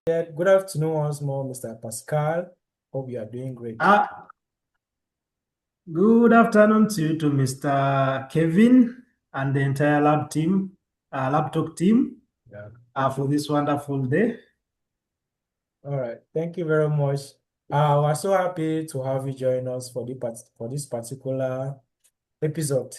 Yeah, good afternoon once more, Mr. Pascal. Hope you are doing great. Good afternoon to you, to Mr. Kevin and the entire LabTalk team, Yeah. for this wonderful day. All right. Thank you very much. We're so happy to have you join us for this particular episode.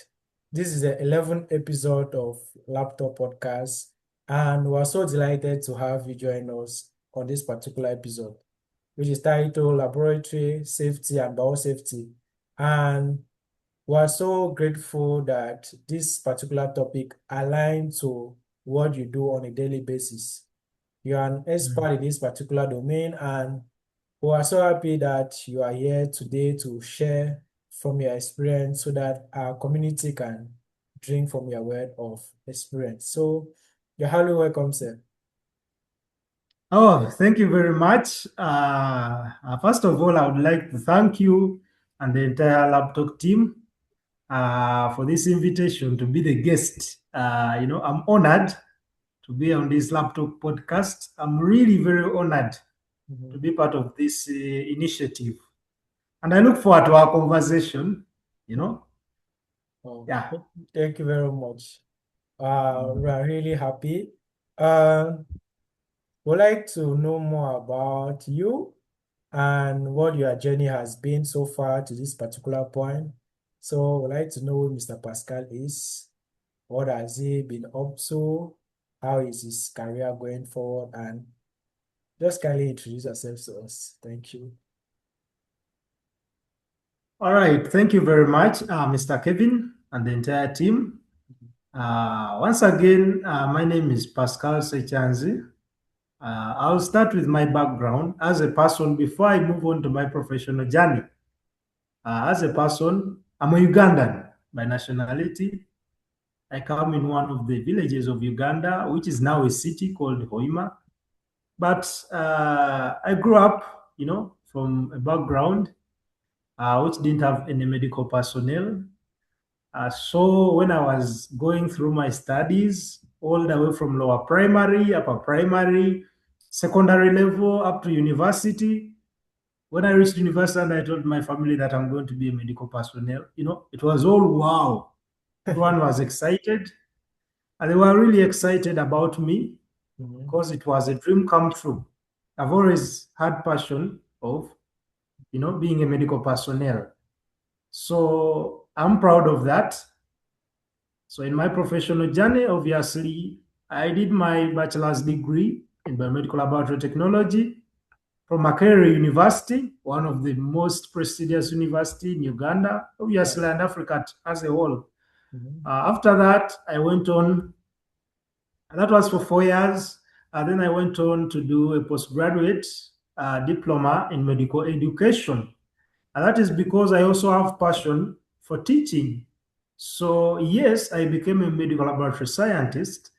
This is the 11th episode of Laptop Podcast, and we're so delighted to have you join us on this particular episode, which is titled Laboratory Safety and Biosafety. And we're so grateful that this particular topic aligns to what you do on a daily basis. You are an expert in this particular domain, and we are so happy that you are here today to share from your experience so that our community can drink from your word of experience. So you're highly welcome, sir. Oh, thank you very much. First of all, I would like to thank you and the entire LabTalk team for this invitation to be the guest. I'm honored to be on this LabTalk podcast. I'm really very honored to Mhm. be part of this initiative. And I look forward to our conversation, you know. Oh, Yeah. thank you very much. We Mm. are really happy. Uh, Would like to know more about you and what your journey has been so far to this particular point. So would like to know who Mr. Pascal is, what has he been up to, how is his career going forward, and just kindly introduce yourself to us. Thank you. All right. Thank you very much, Mr. Kevin and the entire team. Once again, my name is Pascal Sekyanzi. I'll start with my background as a person before I move on to my professional journey. As a person, I'm a Ugandan by nationality. I come in one of the villages of Uganda, which is now a city called Hoima. But I grew up, from a background which didn't have any medical personnel. So when I was going through my studies, all the way from lower primary, upper primary, secondary level, up to university, when I reached university and I told my family that I'm going to be a medical personnel, it was all wow. Everyone was excited, and they were really excited about me Mhm. because it was a dream come true. I've always had passion of, being a medical personnel. So I'm proud of that. So in my professional journey, obviously, I did my bachelor's degree in biomedical laboratory technology from Makerere University, one of the most prestigious university in Uganda, Yeah. obviously, and Africa as a whole. Mhm. After that, I went on, and that was for 4 years. And then I went on to do a postgraduate diploma in medical education. And that is because I also have passion for teaching. So, yes, I became a medical laboratory scientist,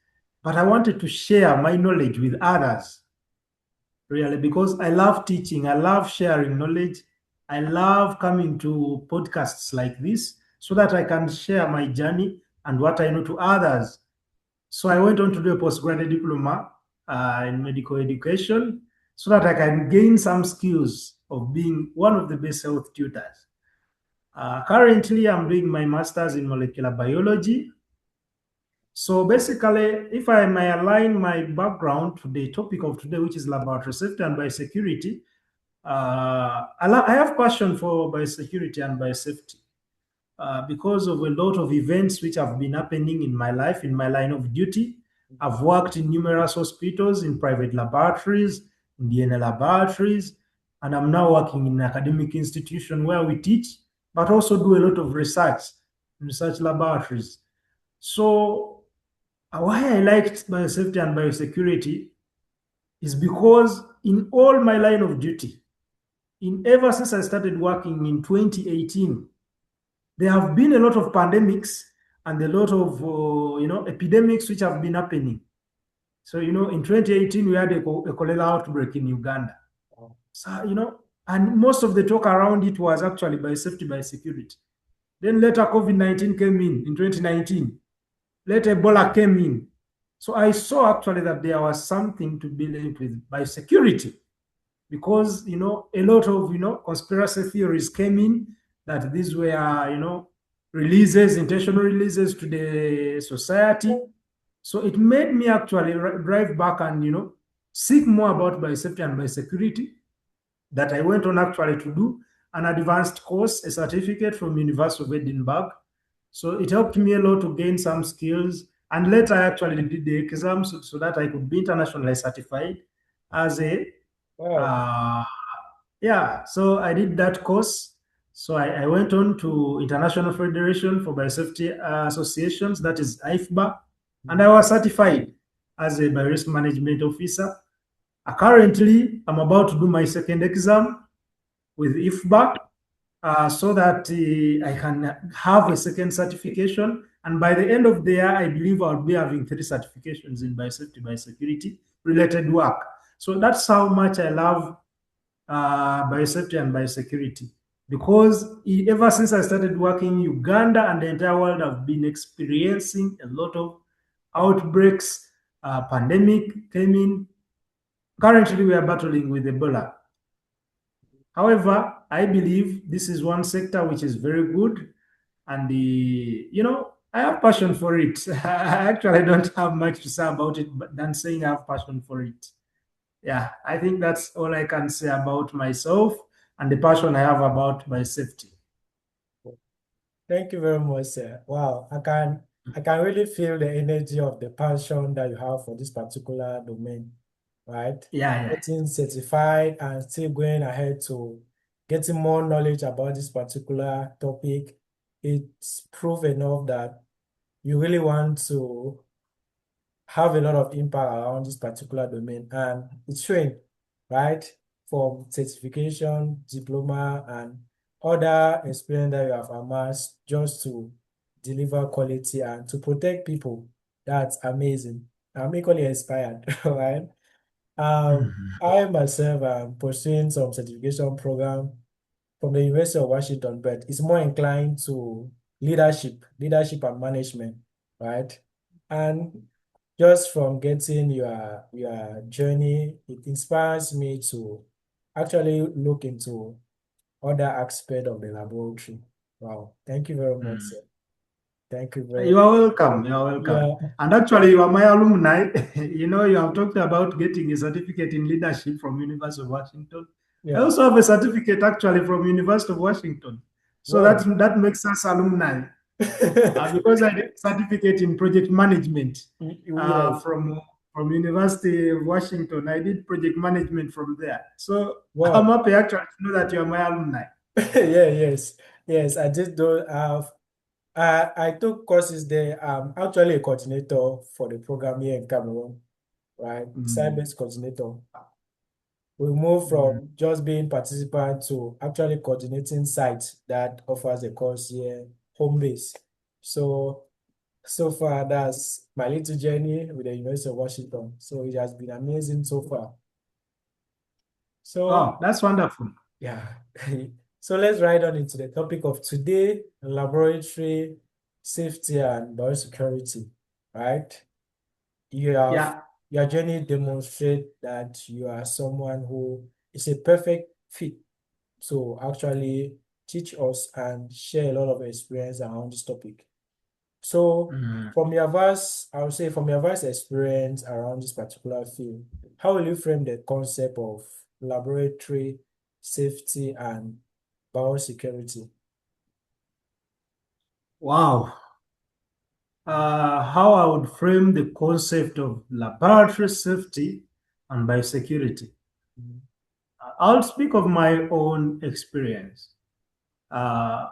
but I wanted to share my knowledge with others, really, because I love teaching, I love sharing knowledge, I love coming to podcasts like this so that I can share my journey and what I know to others. So, I went on to do a postgraduate diploma in medical education so that I can gain some skills of being one of the best health tutors. Currently, I'm doing my master's in molecular biology. So basically, if I may align my background to the topic of today, which is laboratory safety and biosecurity, I have passion for biosecurity and biosafety because of a lot of events which have been happening in my life, in my line of duty. I've worked in numerous hospitals, in private laboratories, in DNA laboratories, and I'm now working in an academic institution where we teach, but also do a lot of research in research laboratories. So, why I liked biosafety and biosecurity is because in all my line of duty, in ever since I started working in 2018, there have been a lot of pandemics and a lot of epidemics which have been happening. So in 2018 we had a cholera outbreak in Uganda. Oh, So and most of the talk around it was actually by safety, by security. Then later COVID-19 came in 2019. Later Ebola came in. So I saw actually that there was something to be linked with biosecurity because a lot of conspiracy theories came in that these were releases, intentional releases to the society. So it made me actually drive back and seek more about biosafety and biosecurity, that I went on actually to do an advanced course, a certificate from University of Edinburgh. So it helped me a lot to gain some skills. And later I actually did the exams so that I could be internationally certified as a Wow. uh, yeah. So I did that course. So I went on to International Federation for Biosafety Associations, that is IFBA, and I Mhm. was certified as a biorisk management officer. Currently, I'm about to do my second exam with IFBA so that I can have a second certification. And by the end of the year, I believe I'll be having three certifications in biosafety, biosecurity related work. So that's how much I love biosafety and biosecurity. Because ever since I started working in Uganda and the entire world have been experiencing a lot of outbreaks, pandemic came in. Currently, we are battling with Ebola. However, I believe this is one sector which is very good, and I have passion for it. I actually don't have much to say about it, but than saying I have passion for it. Yeah, I think that's all I can say about myself and the passion I have about my safety. Thank you very much, sir. Wow, I can really feel the energy of the passion that you have for this particular domain, right? Yeah, yeah. Getting certified and still going ahead to getting more knowledge about this particular topic. It's proof enough that you really want to have a lot of impact around this particular domain, and it's showing, right? From certification, diploma, and other experience that you have amassed just to deliver quality and to protect people. That's amazing. I'm equally inspired, right? Mhm. I myself am pursuing some certification program from the University of Washington, but it's more inclined to leadership and management, right? And just from getting your journey, it inspires me to actually look into other aspect of the laboratory. Wow, thank you very much, Mm. sir. Thank you very You are welcome. You are welcome. yeah, And actually, you are my alumni. You have talked about getting a certificate in leadership from University of Washington. I yeah. also have a certificate actually from University of Washington. So Wow. that makes us alumni. Because I did certificate in project management uh, Yes. from from University of Washington. I did project management from there. So I'm Wow. happy actually to know that you are my alumni. Yeah, yes. Yes, I just don't have I took courses there. I'm actually a coordinator for the program here in Cameroon, right? Mm, Site-based coordinator. We move mm. from just being participant to actually coordinating sites that offers a course here, home base. So, so far, that's my little journey with the University of Washington. So it has been amazing so far. So, Oh, that's wonderful. yeah. So let's ride on into the topic of today, laboratory safety and biosecurity, right? You have Yeah. your journey demonstrate that you are someone who is a perfect fit to actually teach us and share a lot of experience around this topic. So Mm. I would say from your vast experience around this particular field, how will you frame the concept of laboratory safety and biosecurity? Wow. How I would frame the concept of laboratory safety and biosecurity. Mhm. I'll speak of my own experience. Uh,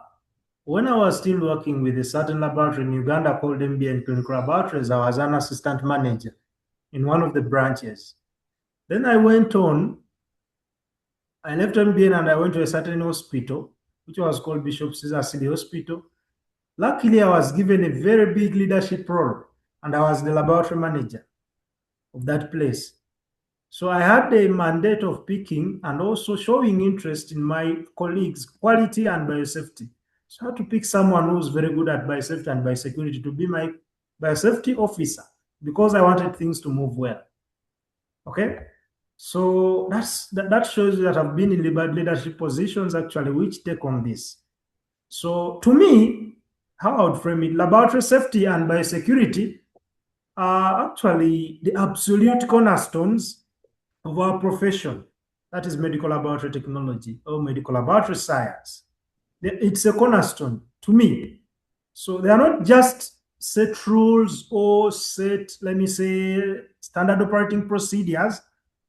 when I was still working with a certain laboratory in Uganda called MBN Clinical Laboratories, I was an assistant manager in one of the branches. Then I left MBN and I went to a certain hospital, which was called Bishop Caesar City Hospital. Luckily, I was given a very big leadership role and I was the laboratory manager of that place. So I had the mandate of picking and also showing interest in my colleagues' quality and biosafety. So I had to pick someone who's very good at biosafety and biosecurity to be my biosafety officer. because I wanted things to move well. Okay. So that shows you that I've been in leadership positions actually which take on this. So to me, how I would frame it, laboratory safety and biosecurity are actually the absolute cornerstones of our profession. That is medical laboratory technology or medical laboratory science. It's a cornerstone to me. So they are not just set rules or set, let me say, standard operating procedures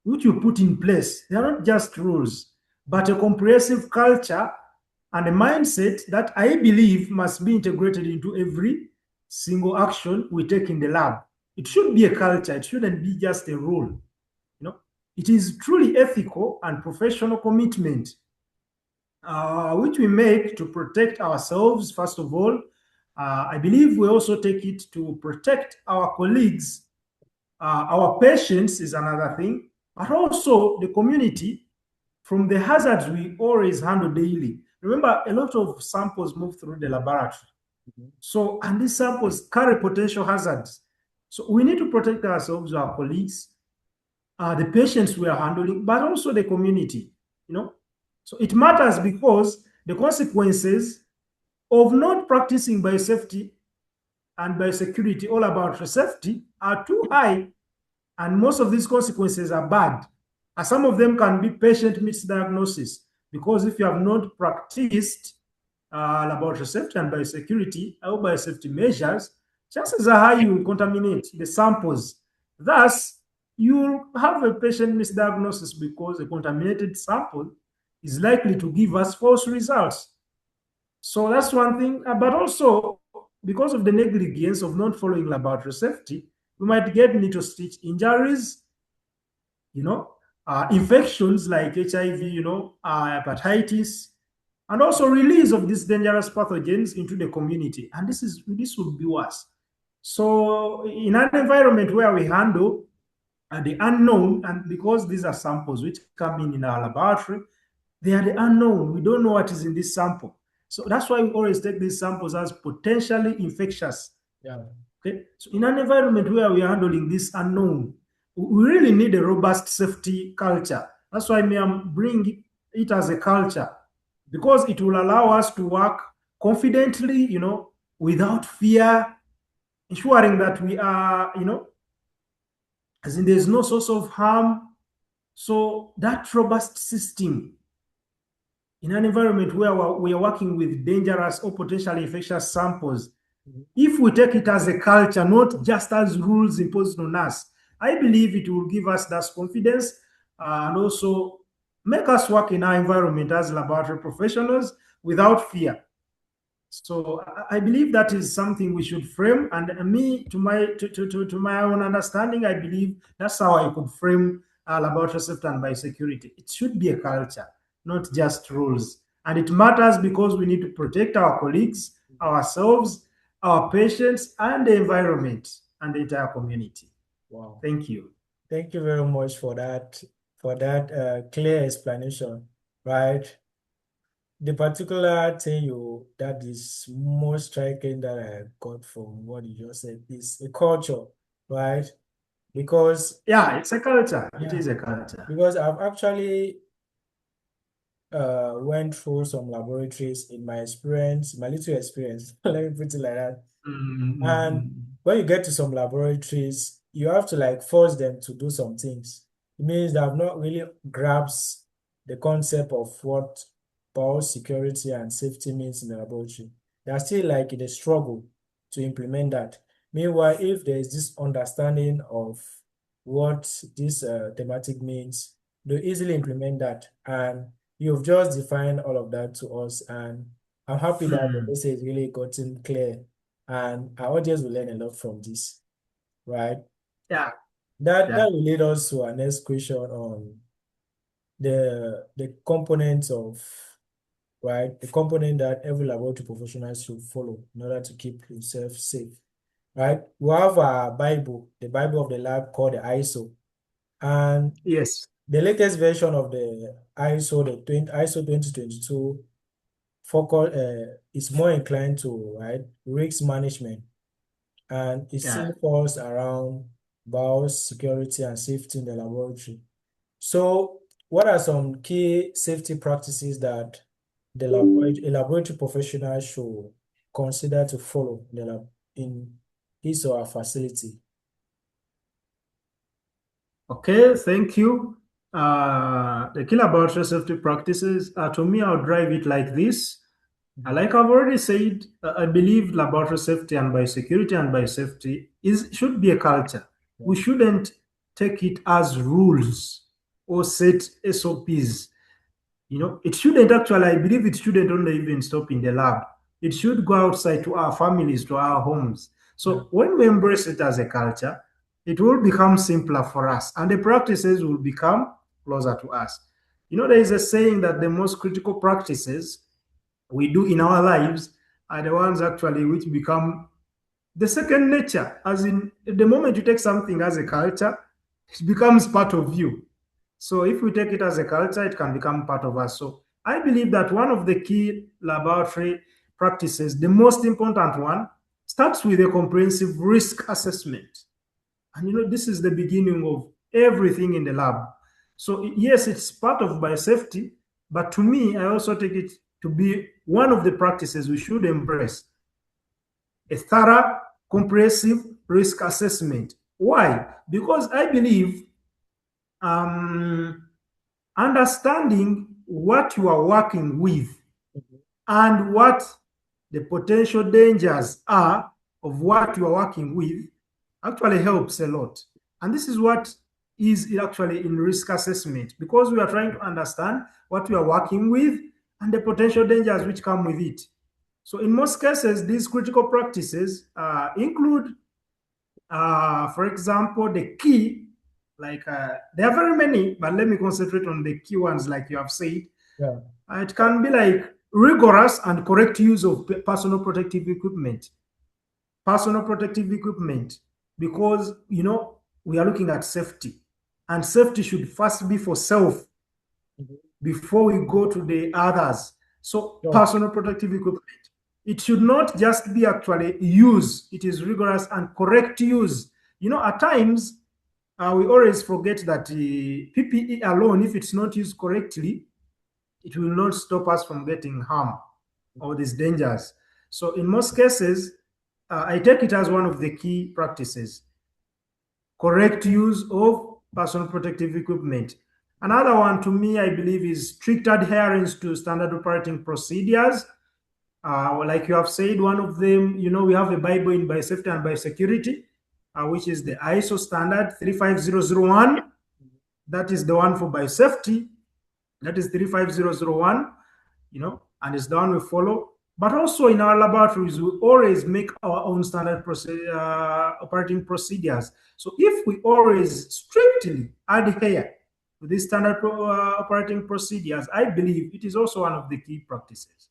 which you put in place. They are not just rules, but a comprehensive culture and a mindset that I believe must be integrated into every single action we take in the lab. It should be a culture, it shouldn't be just a rule. It is truly ethical and professional commitment which we make to protect ourselves, first of all. I believe we also take it to protect our colleagues. Our patients is another thing, but also the community from the hazards we always handle daily. Remember, a lot of samples move through the laboratory. So, and these samples carry potential hazards. So we need to protect ourselves, our colleagues, the patients we are handling, but also the community, you know. So it matters because the consequences of not practicing biosafety and biosecurity, all about safety, are too high, and most of these consequences are bad. And some of them can be patient misdiagnosis, because if you have not practiced laboratory safety and biosecurity or biosafety measures, chances are high you will contaminate the samples. Thus, you have a patient misdiagnosis because a contaminated sample is likely to give us false results. So that's one thing. But also, because of the negligence of not following laboratory safety, we might get needle stitch injuries, infections like HIV, hepatitis, and also release of these dangerous pathogens into the community. And this would be worse. So in an environment where we handle the unknown, and because these are samples which come in our laboratory, they are the unknown. We don't know what is in this sample. So that's why we always take these samples as potentially infectious. Yeah. Okay. So in an environment where we are handling this unknown, we really need a robust safety culture. That's why I'm bringing it as a culture, because it will allow us to work confidently, without fear, ensuring that we are, as in there's no source of harm. So that robust system in an environment where we are working with dangerous or potentially infectious samples, if we take it as a culture, not just as rules imposed on us, I believe it will give us that confidence and also make us work in our environment as laboratory professionals without fear. So I believe that is something we should frame. And me, to my own understanding, I believe that's how I could frame laboratory safety and biosecurity. It should be a culture, not just rules. And it matters because we need to protect our colleagues, ourselves, our patients, and the environment and the entire community. Wow. Thank you. Thank you very much for that clear explanation, right? The particular thing that is most striking that I got from what you just said is a culture, right? Because Yeah, it's a culture. It yeah, is a culture. because I've actually went through some laboratories in my experience, my little experience, let me put it like that. And Mm-hmm. when you get to some laboratories, you have to like force them to do some things. It means they have not really grasped the concept of what biosecurity and safety means in the laboratory. They are still like in a struggle to implement that. Meanwhile, if there is this understanding of what this thematic means, they easily implement that. And you've just defined all of that to us. And I'm happy that the Hmm. message really gotten clear and our audience will learn a lot from this, right? Yeah, That yeah. will lead us to our next question on the components of right the component that every laboratory professional should follow in order to keep himself safe. Right? We have our Bible, the Bible of the lab called the ISO, and Yes. the latest version of the ISO, ISO 2022, focus is more inclined to right risk management. and it Yeah. still falls around biosecurity and safety in the laboratory. So, what are some key safety practices that a laboratory professional should consider to follow in his or her facility? Okay, thank you. The key laboratory safety practices, to me, I'll drive it like this. Mhm. Like I've already said, I believe laboratory safety and biosecurity and biosafety should be a culture. Yeah. We shouldn't take it as rules or set SOPs. It shouldn't actually, I believe it shouldn't only even stop in the lab. It should go outside to our families, to our homes. Yeah. So when we embrace it as a culture, it will become simpler for us and the practices will become closer to us. There is a saying that the most critical practices we do in our lives are the ones actually which become the second nature. As in, the moment you take something as a culture, it becomes part of you. So if we take it as a culture, it can become part of us. So I believe that one of the key laboratory practices, the most important one, starts with a comprehensive risk assessment. And this is the beginning of everything in the lab. So yes, it's part of biosafety, but to me, I also take it to be one of the practices we should embrace: a thorough, comprehensive risk assessment. Why? Because I believe um, understanding what you are working with Mhm. and what the potential dangers are of what you are working with actually helps a lot. And this is what is actually in risk assessment, because we are trying to understand what we are working with and the potential dangers which come with it. So in most cases, these critical practices include, for example, the key, like there are very many, but let me concentrate on the key ones, like you have said. Yeah. It can be like rigorous and correct use of personal protective equipment. Personal protective equipment, because we are looking at safety, and safety should first be for self Mhm. before we go to the others. So Sure. personal protective equipment, it should not just be actually use, it is rigorous and correct use. At times we always forget that the PPE alone, if it's not used correctly, it will not stop us from getting harm or these dangers. So in most cases, I take it as one of the key practices: correct use of personal protective equipment. Another one, to me, I believe, is strict adherence to standard operating procedures. Like you have said, one of them, we have a Bible in biosafety and biosecurity, which is the ISO standard 35001. That is the one for biosafety. That is 35001, and it's the one we follow. But also in our laboratories, we always make our own standard operating procedures. So if we always strictly adhere to these standard operating procedures, I believe it is also one of the key practices.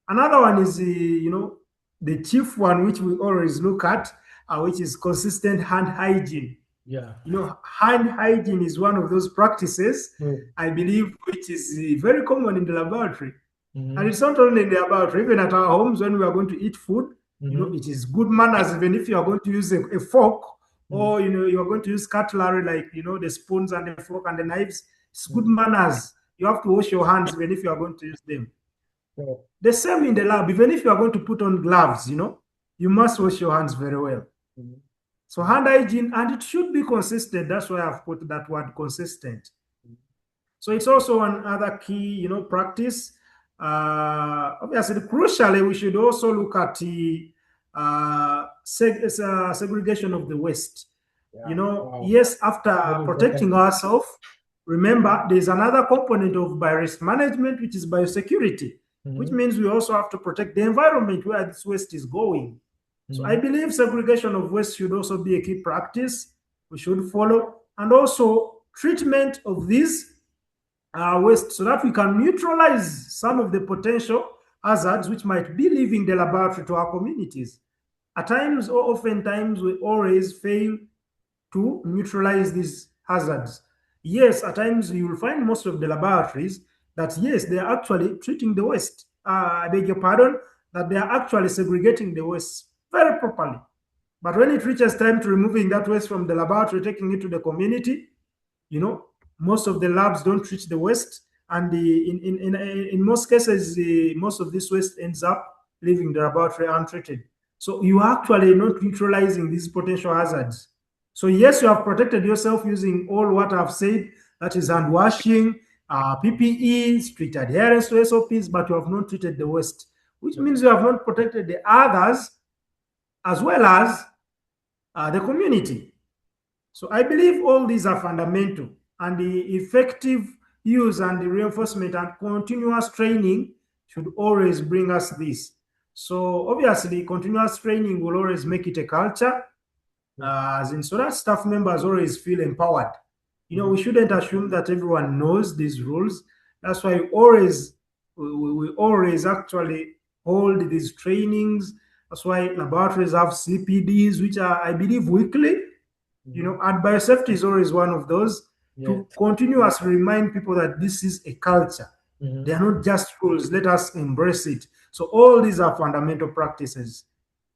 Another one is the chief one, which we always look at, which is consistent hand hygiene. Yeah. Hand hygiene is one of those practices, True. I believe, which is very common in the laboratory. And Mm-hmm. it's not only in the laboratory, even at our homes when we are going to eat food, Mm-hmm. it is good manners, even if you are going to use a fork, Mm-hmm. or, you are going to use cutlery, like, the spoons and the fork and the knives. It's good Mm-hmm. manners. You have to wash your hands even if you are going to use them. Sure. The same in the lab, even if you are going to put on gloves, you must wash your hands very well. Mhm. So hand hygiene, and it should be consistent. That's why I've put that word consistent. So it's also another key, practice. Obviously, crucially, we should also look at the segregation of the waste. Yeah. Wow. Yes, after Very protecting important. ourselves, remember there's another component of biorisk management, which is biosecurity, which Mm-hmm. means we also have to protect the environment where this waste is going. So I Mm-hmm. believe segregation of waste should also be a key practice we should follow, and also treatment of these waste, so that we can neutralize some of the potential hazards which might be leaving the laboratory to our communities. At times, or oftentimes, we always fail to neutralize these hazards. Yes, at times you will find most of the laboratories that, yes, they are actually treating the waste. I beg your pardon, that they are actually segregating the waste very properly. But when it reaches time to removing that waste from the laboratory, taking it to the community, you know, most of the labs don't treat the waste, and in most cases, most of this waste ends up leaving the laboratory untreated. So you are actually not neutralizing these potential hazards. So yes, you have protected yourself using all what I've said, that is hand washing, PPE, strict adherence to SOPs, but you have not treated the waste, which means you have not protected the others as well as the community. So I believe all these are fundamental, and the effective use and the reinforcement and continuous training should always bring us this. So obviously, continuous training will always make it a culture, Yeah. as in so that staff members always feel empowered. Mhm. We shouldn't assume that everyone knows these rules. That's why we always actually hold these trainings. That's why laboratories have CPDs, which are, I believe, weekly. Mhm. And biosafety is always one of those, Yeah. to continuously remind people that this is a culture. They Mhm. are not just rules. Let us embrace it. So all these are fundamental practices: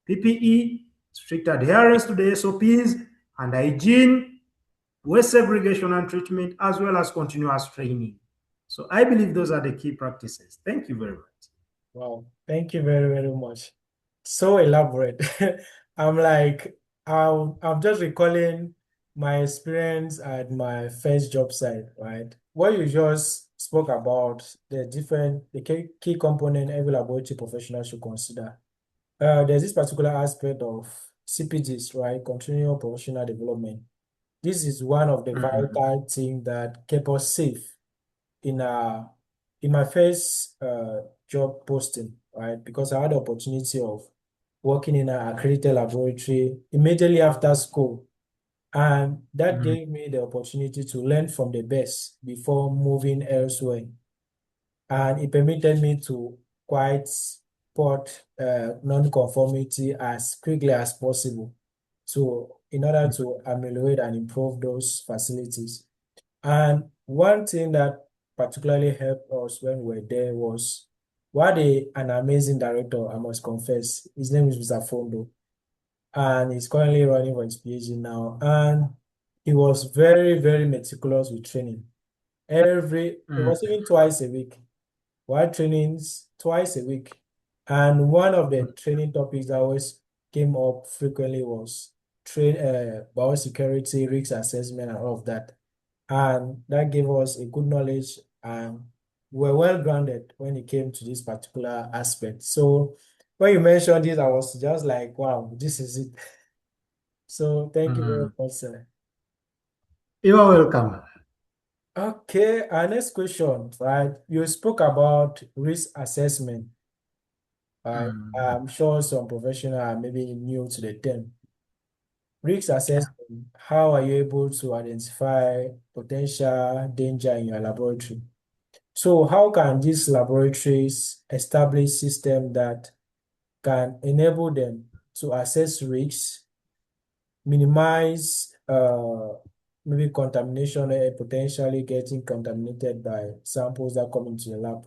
PPE, strict adherence to the SOPs, and hygiene, waste segregation and treatment, as well as continuous training. So I believe those are the key practices. Thank you very much. Wow. Thank you very, very much. So elaborate. I'm like, I'm just recalling my experience at my first job site, right? What you just spoke about, the key component every laboratory professional should consider. There's this particular aspect of CPGs, right? Continual professional development. This is one of the Mm, vital things that kept us safe in uh in my first job posting, right? Because I had the opportunity of working in an accredited laboratory immediately after school. And that mm, gave me the opportunity to learn from the best before moving elsewhere. And it permitted me to quite spot non-conformity as quickly as possible in order to ameliorate and improve those facilities. And one thing that particularly helped us when we were there was an amazing director, I must confess. His name is Mr. Fondo, and he's currently running for his PhD now. And he was very, very meticulous with training. It mm, was even twice a week. We had trainings twice a week. And one of the training topics that always came up frequently was biosecurity, risk assessment, and all of that. And that gave us a good knowledge and we were well grounded when it came to this particular aspect. So when you mentioned this, I was just like, wow, this is it. So thank you very mm. much, sir. You are welcome. Okay, our next question, right? You spoke about risk assessment, right? Mm, I'm sure some professional are maybe new to the term. Risk yeah. assessment, how are you able to identify potential danger in your laboratory? So how can these laboratories establish systems that can enable them to assess risks, minimize maybe contamination or potentially getting contaminated by samples that come into the lab?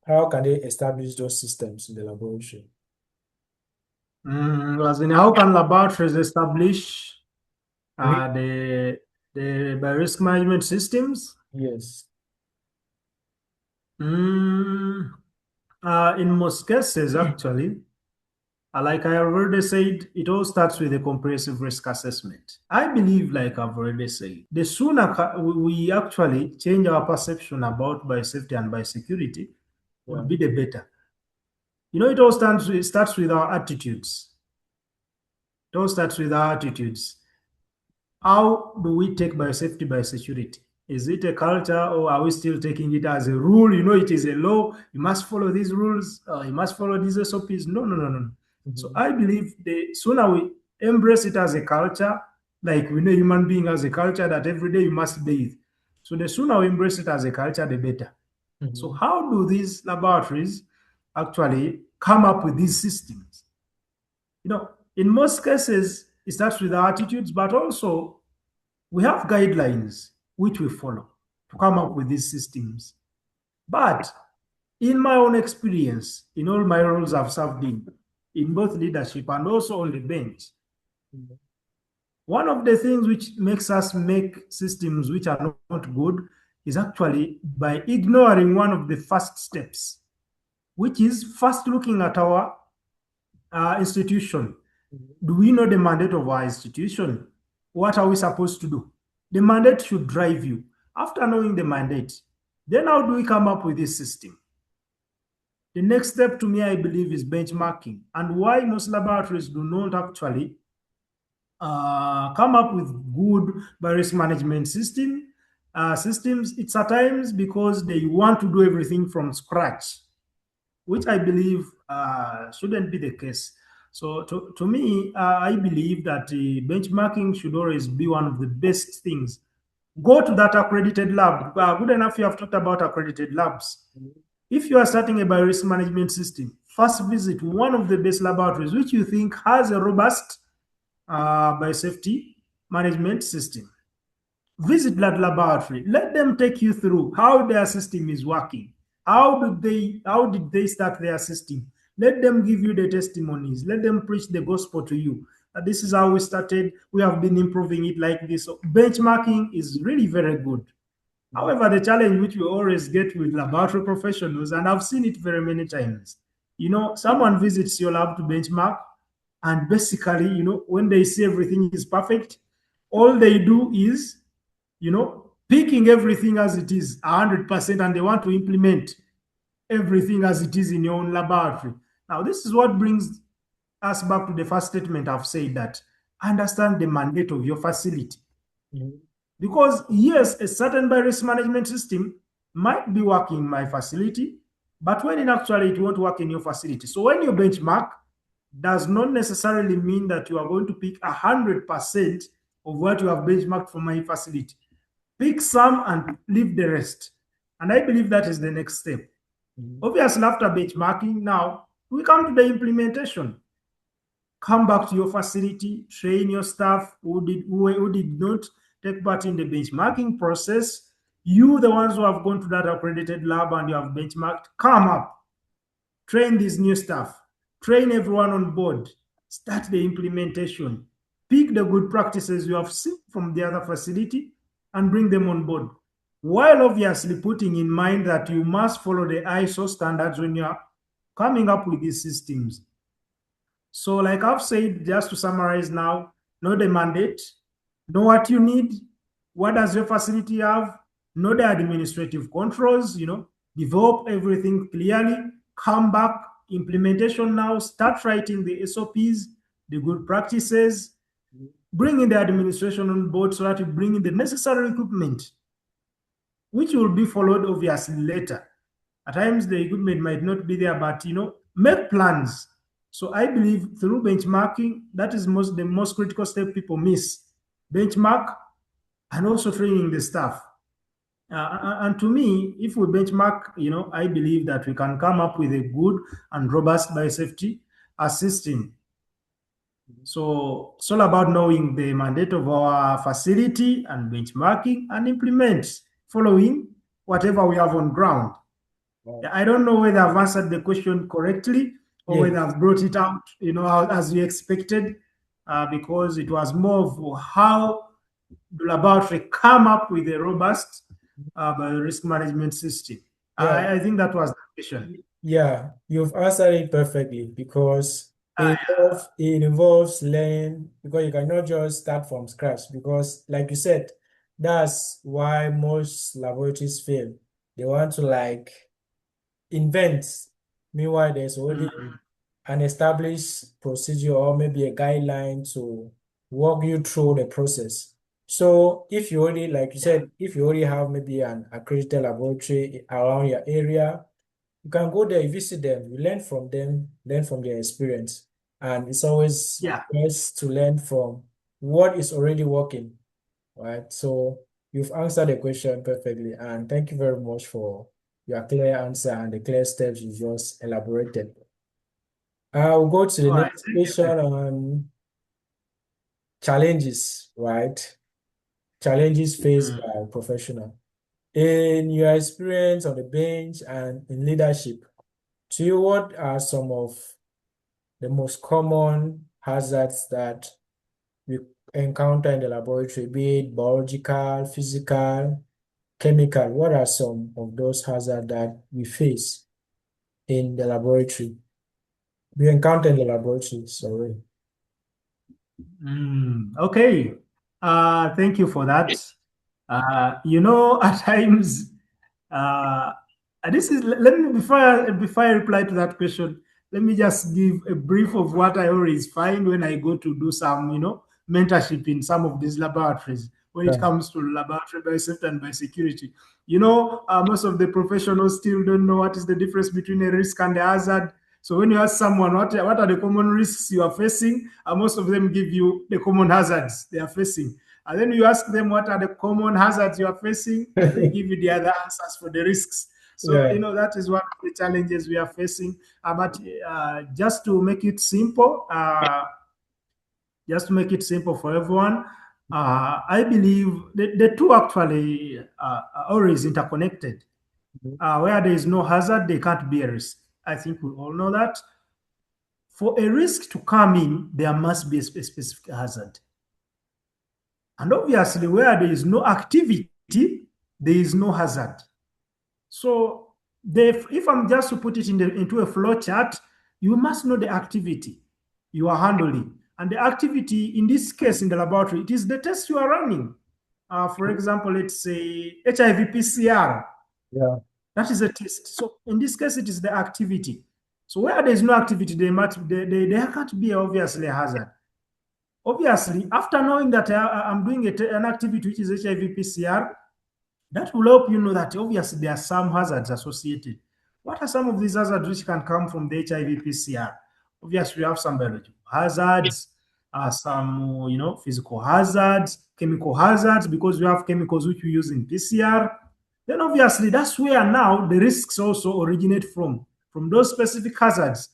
How can they establish those systems in the laboratory? As in, how can laboratories establish Re- the risk management systems? yes. Mm, in most cases, actually, like I already said, it all starts with a comprehensive risk assessment. I believe, like I've already said, the sooner we actually change our perception about biosafety and biosecurity, Yeah. would be the better. It starts with our attitudes. It all starts with our attitudes. How do we take biosafety, biosecurity? Is it a culture, or are we still taking it as a rule? It is a law. You must follow these rules. You must follow these SOPs. No, no, no, no, no. So Mhm. I believe the sooner we embrace it as a culture, like we know human being as a culture that every day you must bathe. So the sooner we embrace it as a culture, the better. So Mhm. how do these laboratories actually come up with these systems? In most cases, it starts with our attitudes, but also we have guidelines which we follow to come up with these systems. But in my own experience, in all my roles I've served in, in both leadership and also on the bench. Mhm. One of the things which makes us make systems which are not good is actually by ignoring one of the first steps, which is first looking at our institution. Mhm. Do we know the mandate of our institution? What are we supposed to do? The mandate should drive you. After knowing the mandate, then how do we come up with this system? The next step to me, I believe, is benchmarking. And why most laboratories do not actually come up with good virus management systems, it's at times because they want to do everything from scratch, which I believe shouldn't be the case. So to me, I believe that benchmarking should always be one of the best things. Go to that accredited lab. Good enough, you have talked about accredited labs. Mhm. If you are starting a biorisk management system, first visit one of the best laboratories which you think has a robust biosafety management system. Visit that laboratory. Let them take you through how their system is working. How did they start their system? Let them give you the testimonies. Let them preach the gospel to you. This is how we started. We have been improving it like this. So benchmarking is really very good. Mhm. However, the challenge which we always get with laboratory professionals, and I've seen it very many times, someone visits your lab to benchmark, and basically, when they see everything is perfect, all they do is, picking everything as it is 100%, and they want to implement everything as it is in your own laboratory. Now, this is what brings us back to the first statement I've said, that understand the mandate of your facility. Mhm. Because yes, a certain virus management system might be working in my facility, but when in actually it won't work in your facility. So when you benchmark, does not necessarily mean that you are going to pick 100% of what you have benchmarked for my facility. Pick some and leave the rest. And I believe that is the next step. Mhm. Obviously, after benchmarking, now we come to the implementation. Come back to your facility, train your staff who did not take part in the benchmarking process. You, the ones who have gone to that accredited lab and you have benchmarked, come up, train these new staff, train everyone on board, start the implementation, pick the good practices you have seen from the other facility and bring them on board. While obviously putting in mind that you must follow the ISO standards when you are coming up with these systems. So, like I've said, just to summarize now, know the mandate, know what you need, what does your facility have, know the administrative controls, develop everything clearly, come back, implementation now, start writing the SOPs, the good practices, bring in the administration on board so that you bring in the necessary equipment, which will be followed obviously later. At times the equipment might not be there, but make plans. So I believe through benchmarking, that is the most critical step people miss. Benchmark and also training the staff. And to me, if we benchmark, I believe that we can come up with a good and robust biosafety system. So it's all about knowing the mandate of our facility and benchmarking and implement following whatever we have on ground. Wow. Yeah, I don't know whether I've answered the question correctly or whether Yes. I've brought it out, as you expected, because it was more of how the laboratory come up with a robust risk management system. Yeah. I think that was the question. Yeah, you've answered it perfectly because it involves learning because you cannot just start from scratch because like you said, that's why most laboratories fail. They want to like invent. Meanwhile, there's already Mm, an established procedure or maybe a guideline to walk you through the process. So if you already, like you yeah, said, if you already have maybe an accredited laboratory around your area, you can go there, you visit them, you learn from them, learn from their experience. And it's always yeah. best to learn from what is already working, right? So you've answered the question perfectly. And thank you very much for your clear answer and the clear steps you just elaborated. I'll go to the All right. next Thank question you. on challenges, right? Challenges faced Mm. by professional. In your experience on the bench and in leadership, to you, what are some of the most common hazards that we encounter in the laboratory, be it biological, physical, chemical. What are some of those hazards that we face in the laboratory? We encounter in the laboratory, sorry. Okay. Thank you for that. At times, uh, this is let me before I reply to that question, let me just give a brief of what I always find when I go to do some, mentorship in some of these laboratories when it Yeah. comes to laboratory biosafety and biosecurity. Most of the professionals still don't know what is the difference between a risk and a hazard. So when you ask someone what are the common risks you are facing, most of them give you the common hazards they are facing. And then you ask them what are the common hazards you are facing, they give you the other answers for the risks. So, Yeah. that is one of the challenges we are facing. But just to make it simple, for everyone, I believe the two actually are always interconnected. Where there is no hazard, there can't be a risk. I think we all know that. For a risk to come in, there must be a specific hazard. And obviously, where there is no activity, there is no hazard. So, if I'm just to put it into a flow chart, you must know the activity you are handling. And the activity, in this case, in the laboratory, it is the test you are running. For example, let's say HIV PCR. Yeah. That is a test. So in this case, it is the activity. So where there is no activity, there can't be obviously a hazard. Obviously, after knowing that I'm doing an activity which is HIV PCR, that will help you know that obviously there are some hazards associated. What are some of these hazards which can come from the HIV PCR? Obviously, we have some biological hazards, some physical hazards, chemical hazards, because we have chemicals which we use in PCR. Then obviously that's where now the risks also originate from those specific hazards.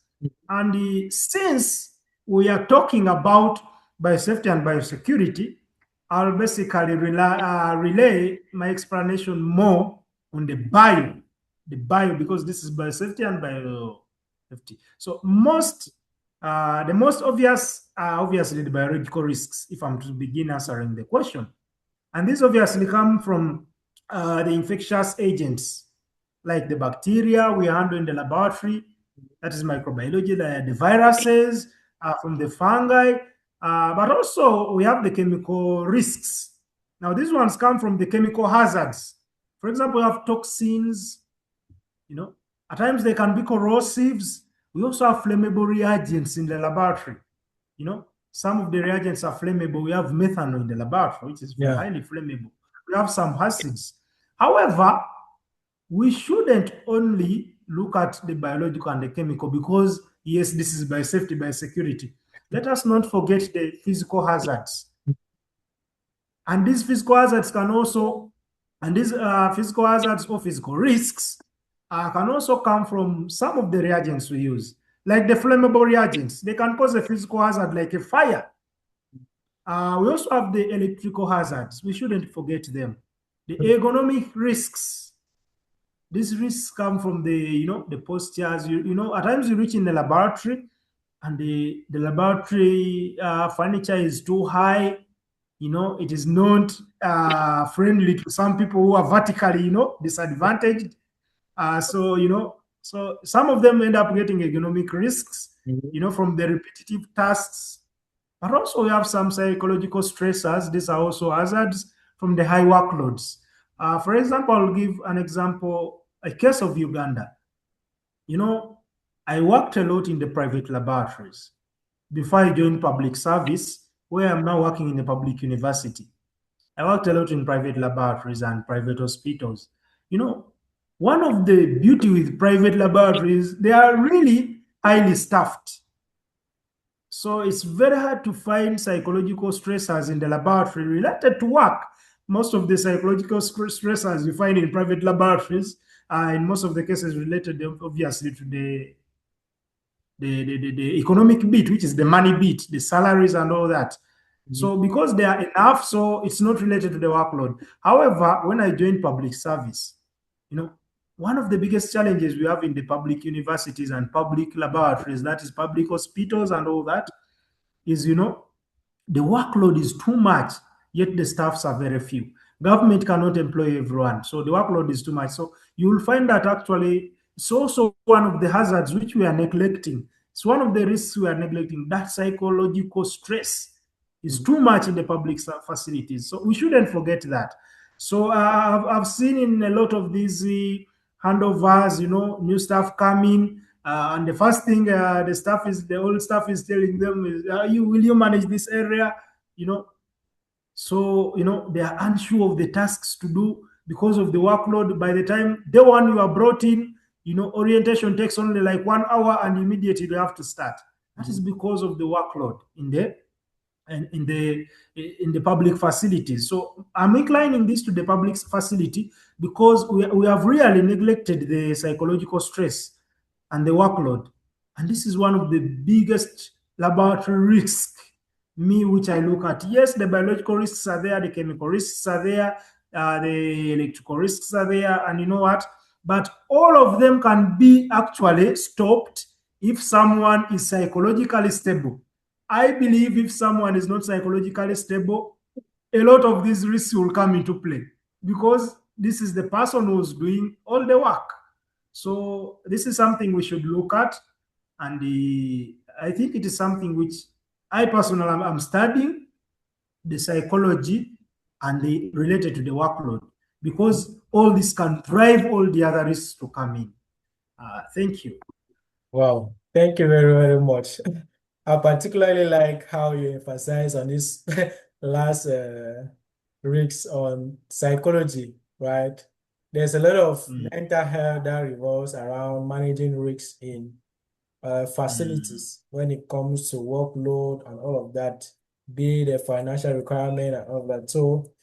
And since we are talking about biosafety and biosecurity, I'll basically relay my explanation more on the bio, because this is biosafety and biosafety. So the most obvious are obviously the biological risks, if I'm to begin answering the question. And these obviously come from the infectious agents, like the bacteria we handle in the laboratory, that is microbiology, the viruses, from the fungi, but also we have the chemical risks. Now, these ones come from the chemical hazards. For example, we have toxins, at times they can be corrosives. We also have flammable reagents in the laboratory. Some of the reagents are flammable. We have methanol in the laboratory, which is Yeah. highly flammable. We have some acids. However, we shouldn't only look at the biological and the chemical, because yes, this is biosafety, biosecurity. Let us not forget the physical hazards. And these physical hazards can also, and these physical hazards or physical risks can also come from some of the reagents we use, like the flammable reagents. They can cause a physical hazard like a fire. We also have the electrical hazards. We shouldn't forget them. The ergonomic risks. These risks come from the postures. At times you reach in the laboratory and the laboratory furniture is too high. It is not friendly to some people who are vertically, disadvantaged. So some of them end up getting ergonomic risks, Mhm. from the repetitive tasks. But also we have some psychological stressors. These are also hazards from the high workloads. For example, I'll give an example, a case of Uganda. I worked a lot in the private laboratories before I joined public service, where I'm now working in a public university. I worked a lot in private laboratories and private hospitals. You know, one of the beauty with private laboratories, they are really highly staffed. So it's very hard to find psychological stressors in the laboratory related to work. Most of the psychological stressors you find in private laboratories are in most of the cases related obviously to the economic bit, which is the money bit, the salaries and all that. Mhm. So because they are enough, so it's not related to the workload. However, when I joined public service, you know, one of the biggest challenges we have in the public universities and public laboratories, that is public hospitals and all that, is, the workload is too much, yet the staffs are very few. Government cannot employ everyone, so the workload is too much. So you will find that actually it's also one of the hazards which we are neglecting. It's one of the risks we are neglecting. That psychological stress is Mhm. too much in the public facilities. So we shouldn't forget that. So I've seen in a lot of these handovers, new staff coming, and the first thing the old staff is telling them is, "You will you manage this area?" You know, so they are unsure of the tasks to do because of the workload. By the time the one you are brought in, orientation takes only like 1 hour, and immediately they have to start. That is Mhm. because of the workload and in the public facilities. So I'm inclining this to the public facility because we have really neglected the psychological stress and the workload. And this is one of the biggest laboratory risks, me, which I look at. Yes, the biological risks are there, the chemical risks are there, the electrical risks are there, and you know what? But all of them can be actually stopped if someone is psychologically stable. I believe if someone is not psychologically stable, a lot of these risks will come into play because this is the person who's doing all the work. So this is something we should look at, and I think it is something which I personally am studying the psychology and the related to the workload because all this can drive all the other risks to come in. Thank you. Wow, thank you very, very much. I particularly like how you emphasize on this last risks on psychology, right? There's a lot of Mm, mental health that revolves around managing risks in mm, facilities when it comes to workload and all of that, be the financial requirement and all of that. So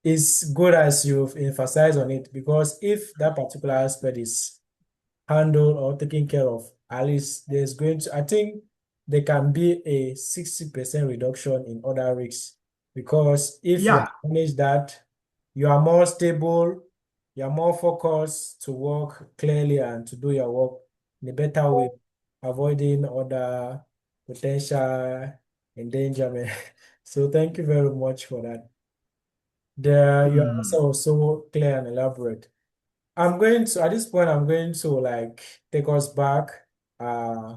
it's good as you've emphasized on it because if that particular aspect is handled or taken care of, at least there's going to, I think there can be a 60% reduction in other risks because if you yeah. have managed that, you are more stable, you are more focused to work clearly and to do your work in a better way, avoiding other potential endangerment. So thank you very much for that. Your Mm, answer was so clear and elaborate. I'm going to, at this point, I'm going to like take us back uh,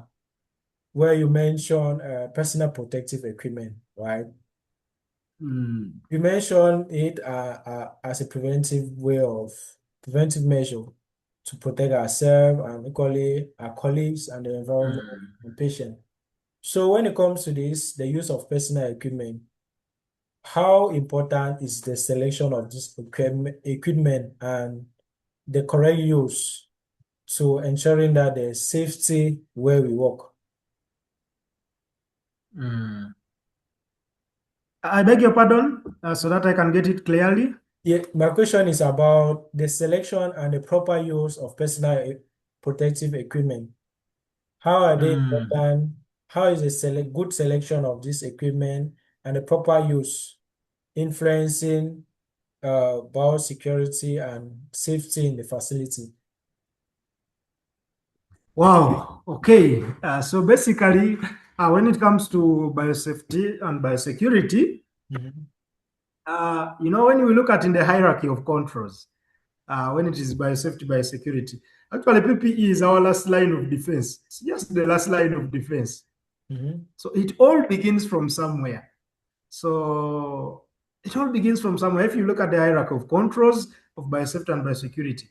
where you mentioned personal protective equipment, right? mm, You mentioned it as a preventive measure to protect ourselves and equally our colleagues and the environment mm, and patient. So when it comes to this, the use of personal equipment, how important is the selection of this equipment and the correct use to ensuring that there's safety where we work? mm. I beg your pardon, so that I can get it clearly. Yeah, my question is about the selection and the proper use of personal protective equipment. How are they Mm, important? How is a good selection of this equipment and the proper use influencing biosecurity and safety in the facility? wow. Okay. So basically, when it comes to biosafety and biosecurity, Mhm. when we look at in the hierarchy of controls, when it is biosafety, biosecurity, actually PPE is our last line of defense. It's just the last line of defense. Mhm. So it all begins from somewhere. So it all begins from somewhere. If you look at the hierarchy of controls of biosafety and biosecurity,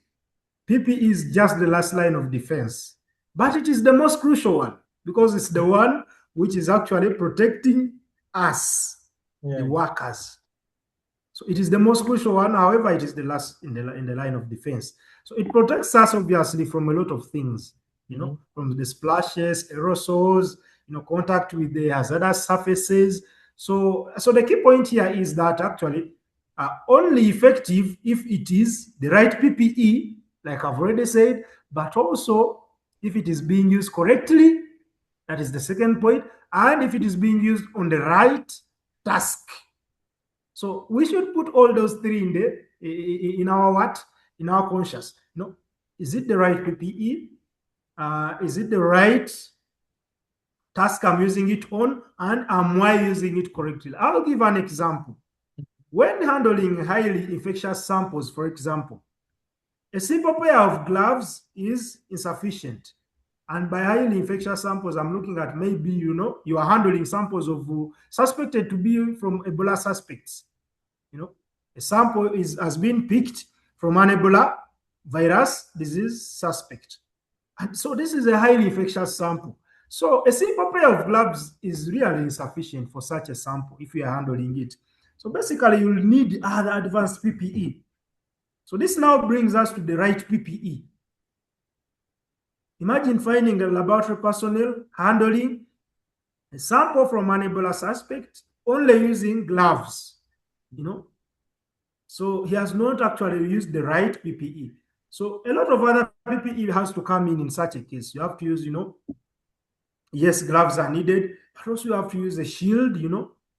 PPE is just the last line of defense, but it is the most crucial one because it's the one which is actually protecting us, the Yeah. workers. So it is the most crucial one. However, it is the last in the line of defense. So it protects us obviously from a lot of things, Mhm. from the splashes, aerosols, contact with the hazardous surfaces. So the key point here is that actually only effective if it is the right PPE, like I've already said, but also if it is being used correctly. That is the second point, and if it is being used on the right task. So we should put all those three in our what? In our conscious. Is it the right PPE? Is it the right task I'm using it on? And am I using it correctly? I'll give an example. When handling highly infectious samples, for example, a simple pair of gloves is insufficient. And by highly infectious samples, I'm looking at maybe, you are handling samples of suspected to be from Ebola suspects. A sample has been picked from an Ebola virus disease suspect. And so this is a highly infectious sample. So a simple pair of gloves is really insufficient for such a sample if you are handling it. So basically, you'll need other advanced PPE. So this now brings us to the right PPE. Imagine finding a laboratory personnel handling a sample from an Ebola suspect only using gloves, you know. So he has not actually used the right PPE. So a lot of other PPE has to come in such a case. You have to use, yes, gloves are needed, but also you have to use a shield,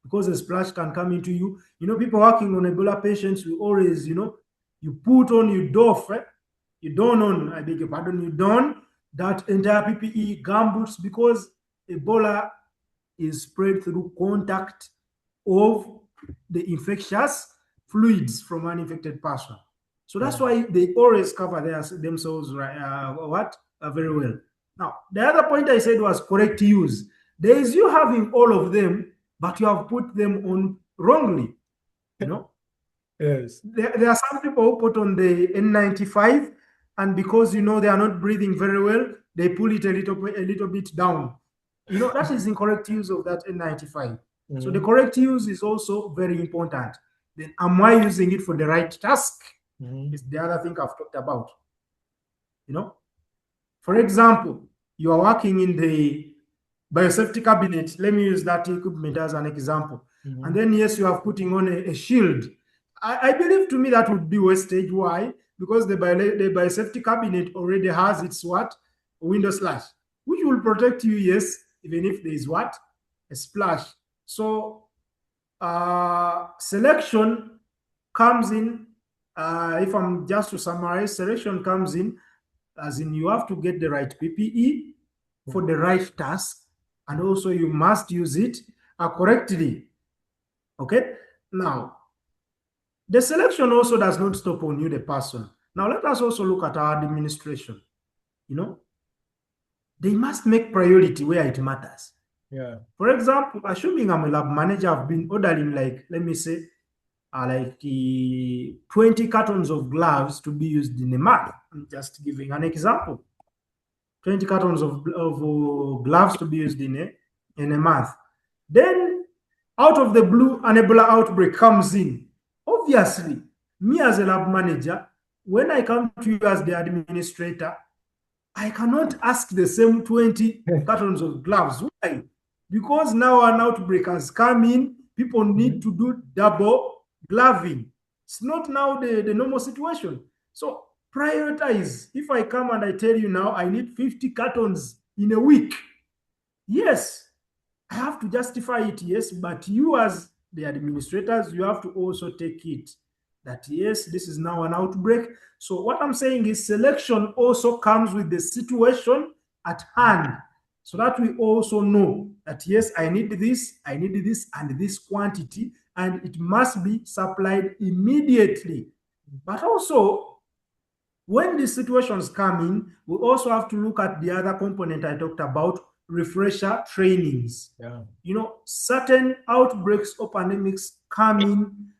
because a splash can come into you. People working on Ebola patients, we always, you put on, you doff, you don on, I beg your pardon, you don that entire PPE, gumboots, because Ebola is spread through contact of the infectious fluids from an infected person. So that's why they always cover themselves very well. Now, the other point I said was correct use. There is you having all of them, but you have put them on wrongly. Yes. There are some people who put on the N95, and because they are not breathing very well, they pull it a little bit down. That is incorrect use of that N95. So the correct use is also very important. Then am I using it for the right task? Is the other thing I've talked about. For example, you are working in the biosafety cabinet. Let me use that equipment as an example. And then, yes, you are putting on a shield. I believe to me that would be wastage. Why? Because the biosafety cabinet already has its what? Window slash, which will protect you, yes, even if there is what? A splash. So selection comes in, if I'm just to summarize, selection comes in as in you have to get the right PPE for the right task, and also you must use it correctly. Okay? Now, the selection also does not stop on you, the person. Now, let us also look at our administration. They must make priority where it matters. Yeah. For example, assuming I'm a lab manager, I've been ordering, like, let me say, 20 cartons of gloves to be used in a month. I'm just giving an example. 20 cartons of gloves to be used in a month. Then, out of the blue, an Ebola outbreak comes in. Obviously, me as a lab manager, when I come to you as the administrator, I cannot ask the same 20 cartons of gloves. Why? Because now an outbreak has come in, people need to do double gloving. It's not now the normal situation. So prioritize. If I come and I tell you now I need 50 cartons in a week, yes, I have to justify it, yes, but you as the administrators, you have to also take it that, yes, this is now an outbreak. So what I'm saying is selection also comes with the situation at hand, so that we also know that, yes, I need this, and this quantity, and it must be supplied immediately. But also, when these situations come in, we also have to look at the other component I talked about, refresher trainings. Yeah. Certain outbreaks or pandemics come in,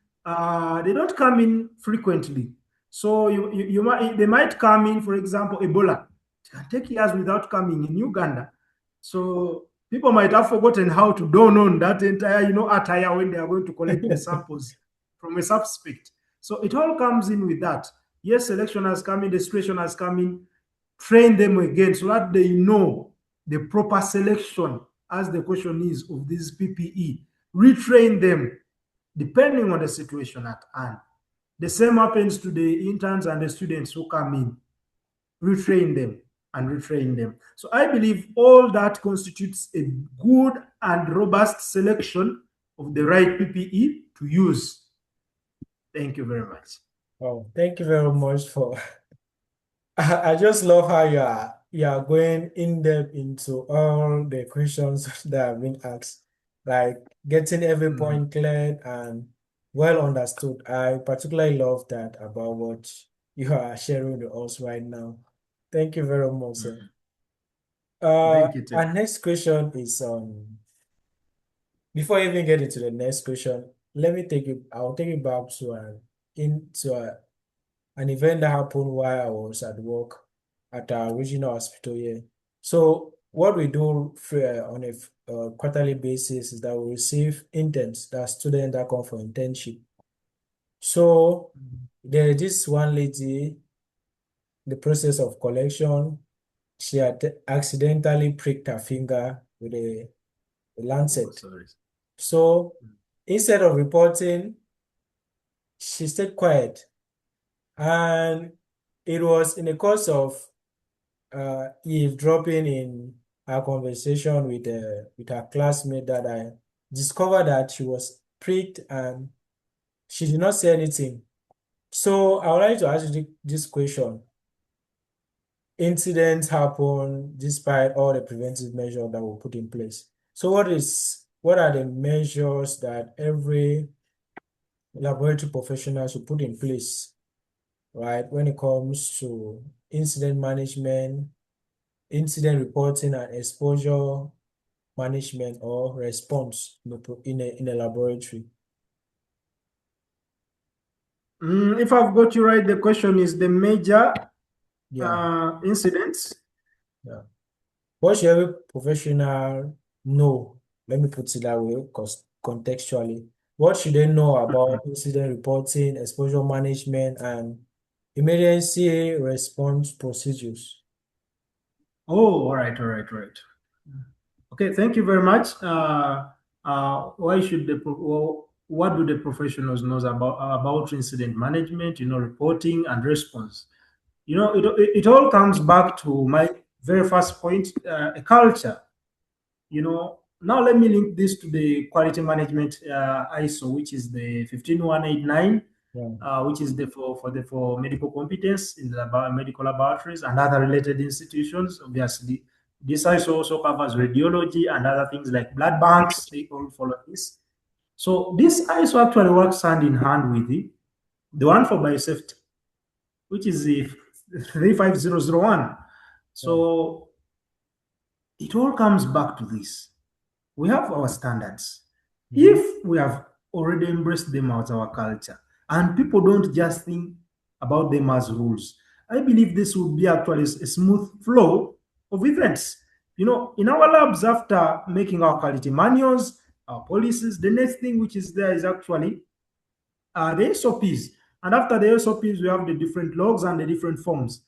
they don't come in frequently. So they might come in, for example, Ebola. It can take years without coming in Uganda. So people might have forgotten how to don on that entire, attire when they are going to collect the samples from a suspect. So it all comes in with that. Yes, selection has come in, the situation has come in, train them again so that they know the proper selection, as the question is, of this PPE. Retrain them depending on the situation at hand. The same happens to the interns and the students who come in. Retrain them and retrain them. So I believe all that constitutes a good and robust selection of the right PPE to use. Thank you very much. Oh, thank you very much for I just love how you are going in depth into all the questions that have been asked, like getting every Mm, point cleared and well understood. I particularly love that about what you are sharing with us right now. Thank you very much, sir. mm. Thank you, too. Our next question is before I even get into the next question, let me take you. I'll take you back to an event that happened while I was at work at our regional hospital here. So what we do on a quarterly basis is that we receive interns, that students that come for internship. So there is this one lady, the process of collection, she had accidentally pricked her finger with a Oh, lancet. sorry. So instead of reporting, she stayed quiet. And it was in the course of eavesdropping in our conversation with her classmate that I discovered that she was pricked and she did not say anything. So I would like to ask you this question. Incidents happen despite all the preventive measures that were put in place. So what are the measures that every laboratory professional should put in place, right, when it comes to incident management, incident reporting, and exposure management or response in a laboratory? If I've got you right, the question is the major Yeah, incidents. yeah. What should every professional know? Let me put it that way, because contextually, what should they know about incident reporting, exposure management, and emergency response procedures? Oh, all right, all right, all right. Okay, thank you very much. Why should what do the professionals know about incident management? Reporting and response. It all comes back to my very first point, a culture. Now let me link this to the quality management ISO, which is the 15189, Yeah. which is the for medical competence in the medical laboratories and other related institutions. Obviously, this ISO also covers radiology and other things like blood banks. They all follow this. So this ISO actually works hand in hand with the one for biosafety, which is the 35001. Yeah. So it all comes back to this. We have our standards. Mhm. If we have already embraced them as our culture, and people don't just think about them as rules, I believe this would be actually a smooth flow of events. In our labs, after making our quality manuals, our policies, the next thing which is there is actually the SOPs. And after the SOPs, we have the different logs and the different forms.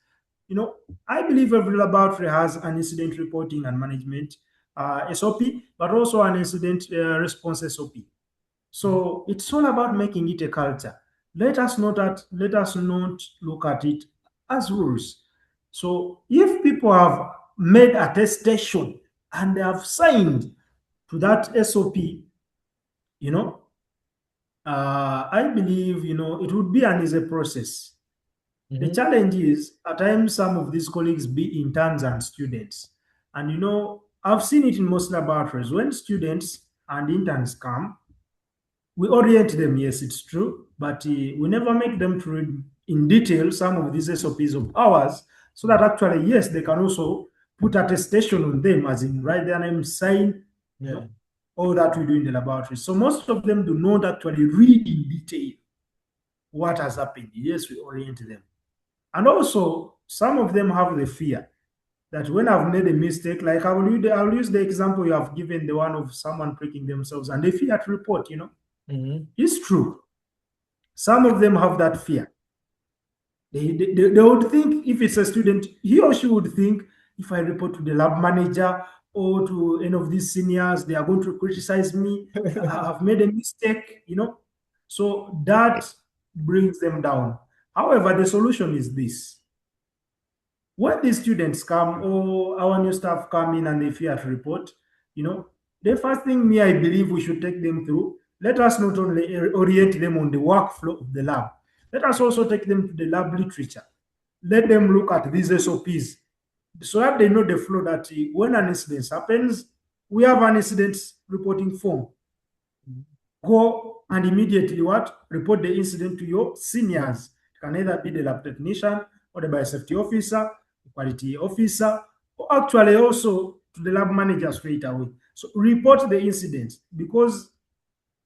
You know, I believe every laboratory has an incident reporting and management SOP, but also an incident response SOP. Mhm. So it's all about making it a culture. Let us not look at it as rules. So if people have made attestation and they have signed to that SOP, you know, I believe it would be an easy process. The Mhm. challenge is at times some of these colleagues be interns and students, and I've seen it in most laboratories when students and interns come. We orient them, yes, it's true, but we never make them to read in detail some of these SOPs of ours, so that actually, yes, they can also put attestation on them, as in write their name, sign, you Yeah. know, all that we do in the laboratory. So most of them do not actually read in detail what has happened. Yes, we orient them. And also, some of them have the fear that when I've made a mistake, like I'll use the example you have given, the one of someone pricking themselves, and they fear to report. Mhm. It's true. Some of them have that fear. They would think if it's a student, he or she would think if I report to the lab manager or to any of these seniors, they are going to criticize me. I've made a mistake. So that brings them down. However, the solution is this. When these students come or our new staff come in and they fear to report, you know, the first thing I believe we should take them through, let us not only orient them on the workflow of the lab, let us also take them to the lab literature. let them look at these SOPs so that they know the flow that when an incident happens, we have an incident reporting form. Go and immediately what? Report the incident to your Yeah. seniors. It can either be the lab technician or the biosafety officer, the quality officer, or actually also to the lab manager straight away. So report the incident because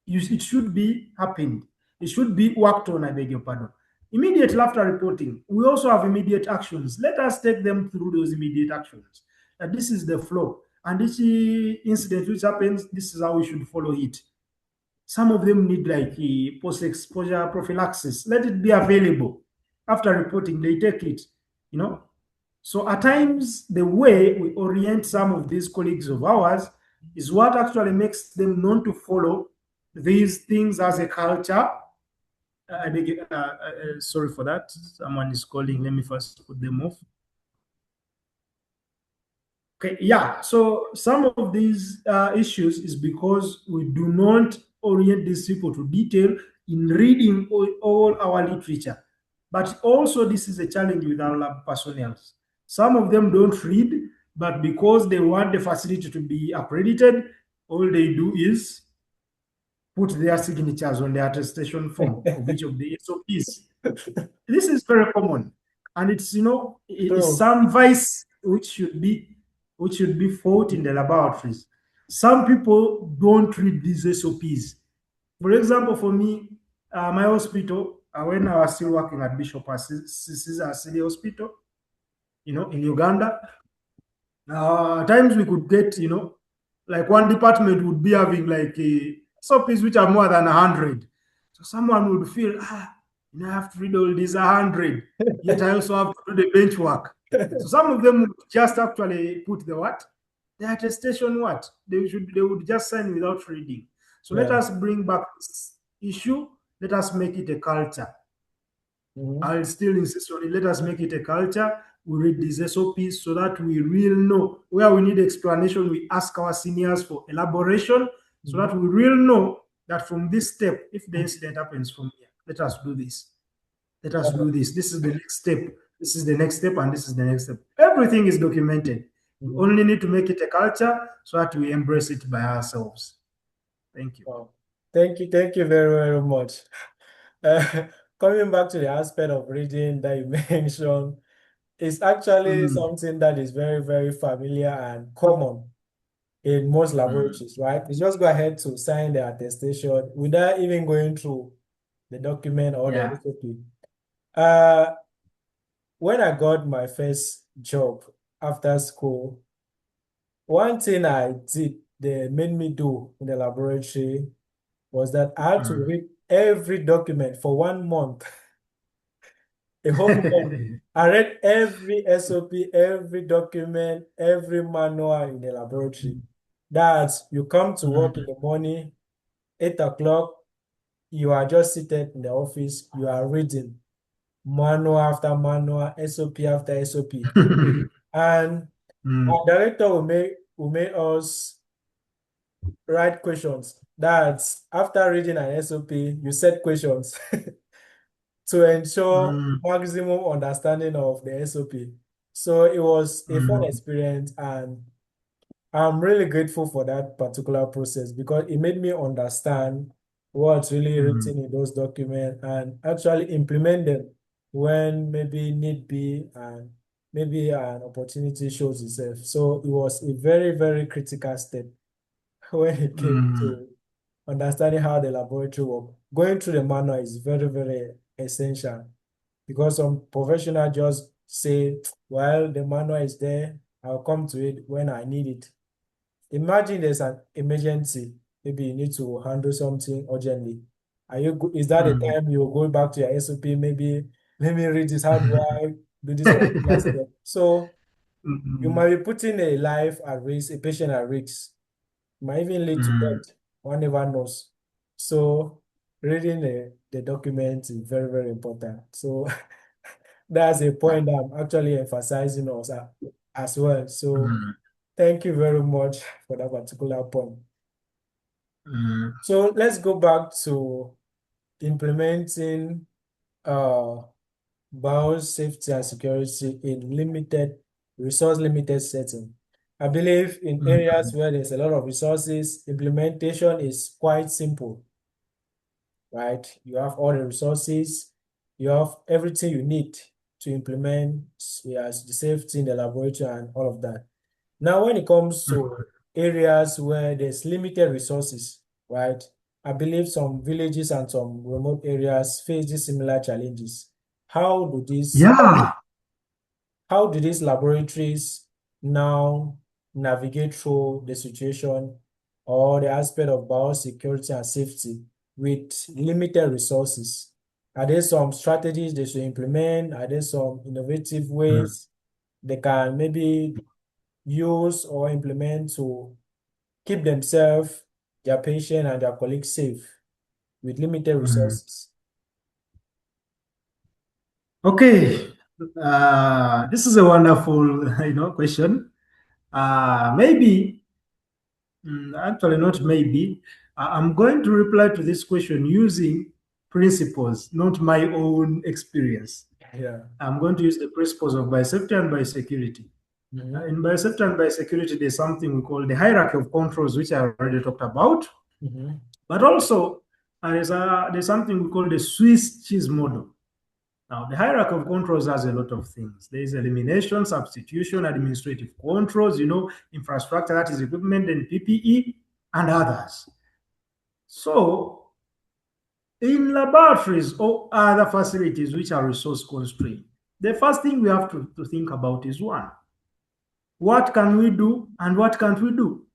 it should be happened. It should be worked on, I beg your pardon. Immediately after reporting, we also have immediate actions. Let us take them through those immediate actions. That this is the flow. And this incident which happens, this is how we should follow it. Some of them need like a post-exposure prophylaxis. Let it be available. After reporting, they take it, you know. So at times, the way we orient some of these colleagues of ours is what actually makes them known to follow these things as a culture. I beg, sorry for that. Someone is calling. Let me first put them off. Okay, yeah. So some of these issues is because we do not orient these people to detail in reading all our literature. But also, this is a challenge with our lab personnel. Some of them don't read, but because they want the facility to be accredited, all they do is put their signatures on the attestation form of each of the SOPs. This is very common, and it's it's True. some vice which should be fought in the laboratories. Some people don't read these SOPs. For example, for me, my hospital, when I was still working at Bishop Caesar City Hospital, in Uganda, at times we could get, like one department would be having like SOPs which are more than 100. So someone would feel, I have to read all these 100, yet I also have to do the bench work. So some of them would just actually put the what? The attestation what? They would just sign without reading. So let Yeah. us bring back this issue. Let us make it a culture. Mhm. I'll still insist on it. Let us make it a culture. We read these SOPs so that we really know where we need explanation. We ask our seniors for elaboration so Mhm. that we really know that from this step, if the incident happens from here, let us do this. Let us Yeah. do this. This is the next step. This is the next step, and this is the next step. Everything is documented. We Mhm. only need to make it a culture so that we embrace it by ourselves. Thank you. Wow. Thank you very, very much. Uh, Coming back to the aspect of reading that you mentioned, it's actually Mm, something that is very, very familiar and common in most mm, laboratories, right? You just go ahead to sign the attestation without even going through the document or the yeah. SOP. Uh, when I got my first job after school, one thing I did they made me do in the laboratory was that I had to Mm. read every document for 1 month, a whole month. I read every SOP, every document, every manual in the laboratory. That's you come to work in Mm, the morning, 8 o'clock, you are just seated in the office, you are reading manual after manual, SOP after SOP. And mm, our director will make us write questions. That's after reading an SOP, you set questions to ensure mm, maximum understanding of the SOP. So it was a fun mm, experience, and I'm really grateful for that particular process because it made me understand what's really mm, written in those documents and actually implement them when maybe need be and maybe an opportunity shows itself. So it was a very, very critical step when it came mm, to understanding how the laboratory work. Going through the manual is very, very essential because some professional just say, well, the manual is there, I'll come to it when I need it. Imagine there's an emergency. Maybe you need to handle something urgently. Is that the mm. time you go back to your SOP? Maybe let me read this. How do I do this particular step? So you Mm, might be putting a life at risk, a patient at risk. Might even lead to mm, death. One never knows. So reading the document is very, very important. So that's a point that I'm actually emphasizing also as well. So mm, thank you very much for that particular point. mm, So let's go back to implementing uh, biosafety and security in resource limited setting. I believe in areas where there's a lot of resources, implementation is quite simple, right? You have all the resources, you have everything you need to implement yes, the safety in the laboratory and all of that. Now, when it comes to areas where there's limited resources, right? I believe some villages and some remote areas face these similar challenges. How do these Yeah. how do these laboratories now navigate through the situation or the aspect of biosecurity and safety with limited resources? Are there some strategies they should implement? Are there some innovative ways they can maybe use or implement to keep themselves, their patient, and their colleagues safe with limited Mm. resources? Okay. This is a wonderful, question. Maybe, actually, not maybe. I'm going to reply to this question using principles, not my own experience. Yeah. I'm going to use the principles of biosafety and biosecurity. Mm-hmm. In biosafety and biosecurity, there's something we call the hierarchy of controls, which I already talked about. Mm-hmm. But also, there's something we call the Swiss cheese model. Now, the hierarchy of controls has a lot of things. There is elimination, substitution, administrative controls, infrastructure, that is equipment and PPE, and others. So, in laboratories or other facilities which are resource constrained, the first thing we have to think about is one, what can we do and what can't we do?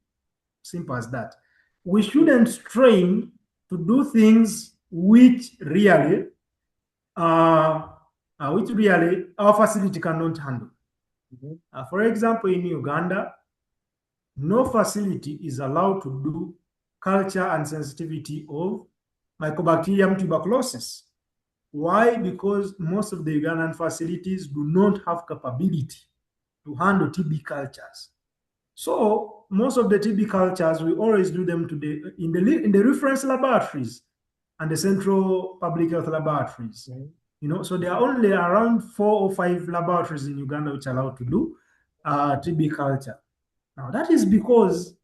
Simple as that. We shouldn't strain to do things uh, which really our facility cannot handle. Mm-hmm. For example, in Uganda, no facility is allowed to do culture and sensitivity of Mycobacterium tuberculosis. Why? Because most of the Ugandan facilities do not have capability to handle TB cultures. So most of the TB cultures, we always do them in the reference laboratories and the central public health laboratories. Mm-hmm. So there are only around 4 or 5 laboratories in Uganda which are allowed to do TB culture. Now that is because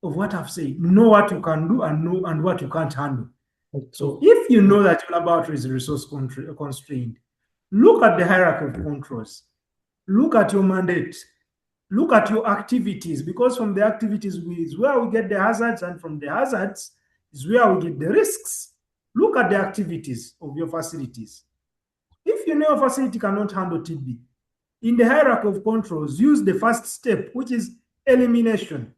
of what I've said. Know what you can do and know and what you can't handle. Okay. So if you know that your laboratory is resource constrained, look at the hierarchy of controls. Look at your mandate. Look at your activities, because from the activities is where we get the hazards, and from the hazards is where we get the risks. Look at the activities of your facilities. If you know your facility cannot handle TB, in the hierarchy of controls, use the first step, which is elimination.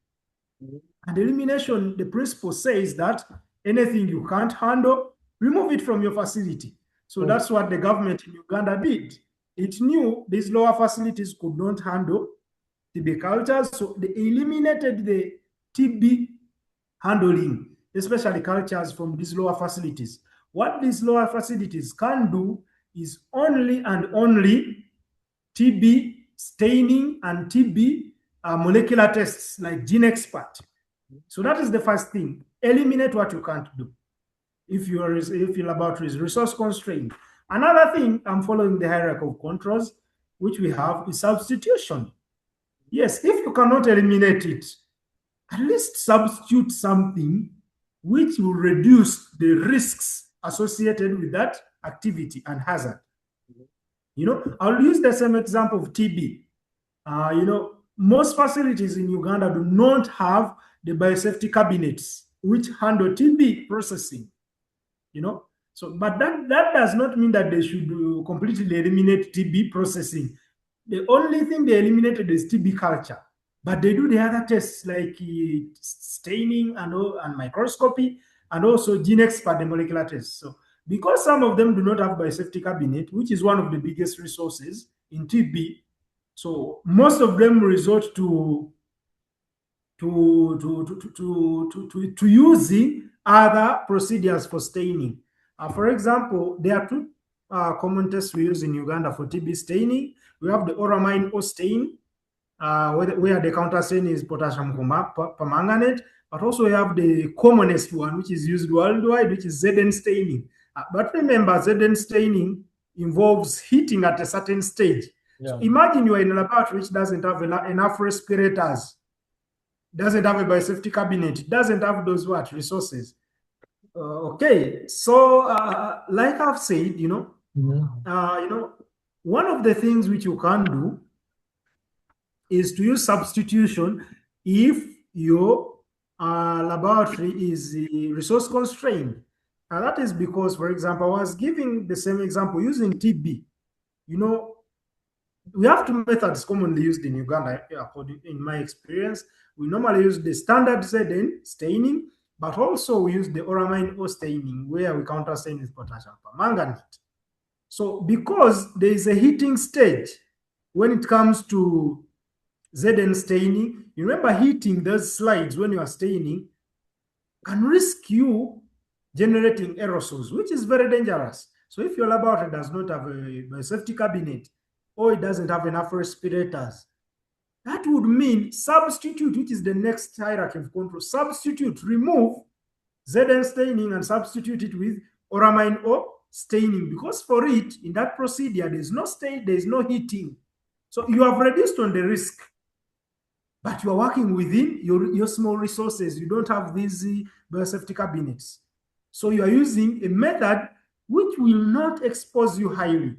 And elimination, the principle says that anything you can't handle, remove it from your facility. So Okay. that's what the government in Uganda did. It knew these lower facilities could not handle TB cultures, so they eliminated the TB handling, especially cultures from these lower facilities. What these lower facilities can do is only and only TB staining and TB molecular tests like Gene Expert. So that is the first thing. Eliminate what you can't do if your laboratory is resource constrained. Another thing, I'm following the hierarchy of controls, which we have, is substitution. Yes, if you cannot eliminate it, at least substitute something which will reduce the risks associated with that activity and hazard. I'll use the same example of TB. Most facilities in Uganda do not have the biosafety cabinets which handle TB processing. But that does not mean that they should completely eliminate TB processing. The only thing they eliminated is TB culture, but they do the other tests like staining and microscopy, and also gene expert, the molecular tests. So because some of them do not have biosafety cabinet, which is one of the biggest resources in TB, so most of them resort to using other procedures for staining. For example, there are two common tests we use in Uganda for TB staining. We have the oramine O stain, where the counter stain is potassium permanganate, but also we have the commonest one, which is used worldwide, which is Zn staining. But remember, Zn staining involves heating at a certain stage. So Yeah. imagine you are in a laboratory which doesn't have enough respirators, doesn't have a biosafety cabinet, doesn't have those what resources. Okay, so like I've said, Mhm. you know, one of the things which you can do is to use substitution if your laboratory is resource constrained. And that is because, for example, I was giving the same example using TB. You know, we have two methods commonly used in Uganda, according in my experience. We normally use the standard ZN staining, but also we use the oramine O staining, where we counter stain with potassium permanganate. So because there is a heating stage when it comes to ZN staining, you remember heating those slides when you are staining can risk you generating aerosols, which is very dangerous. So if your laboratory does not have a safety cabinet or it doesn't have enough respirators, that would mean substitute, which is the next hierarchy of control. Substitute, remove ZN staining and substitute it with oramine O staining, because for it, in that procedure, there's no stain, there's no heating. So you have reduced on the risk, but you are working within your small resources. You don't have these biosafety cabinets. So you are using a method which will not expose you highly.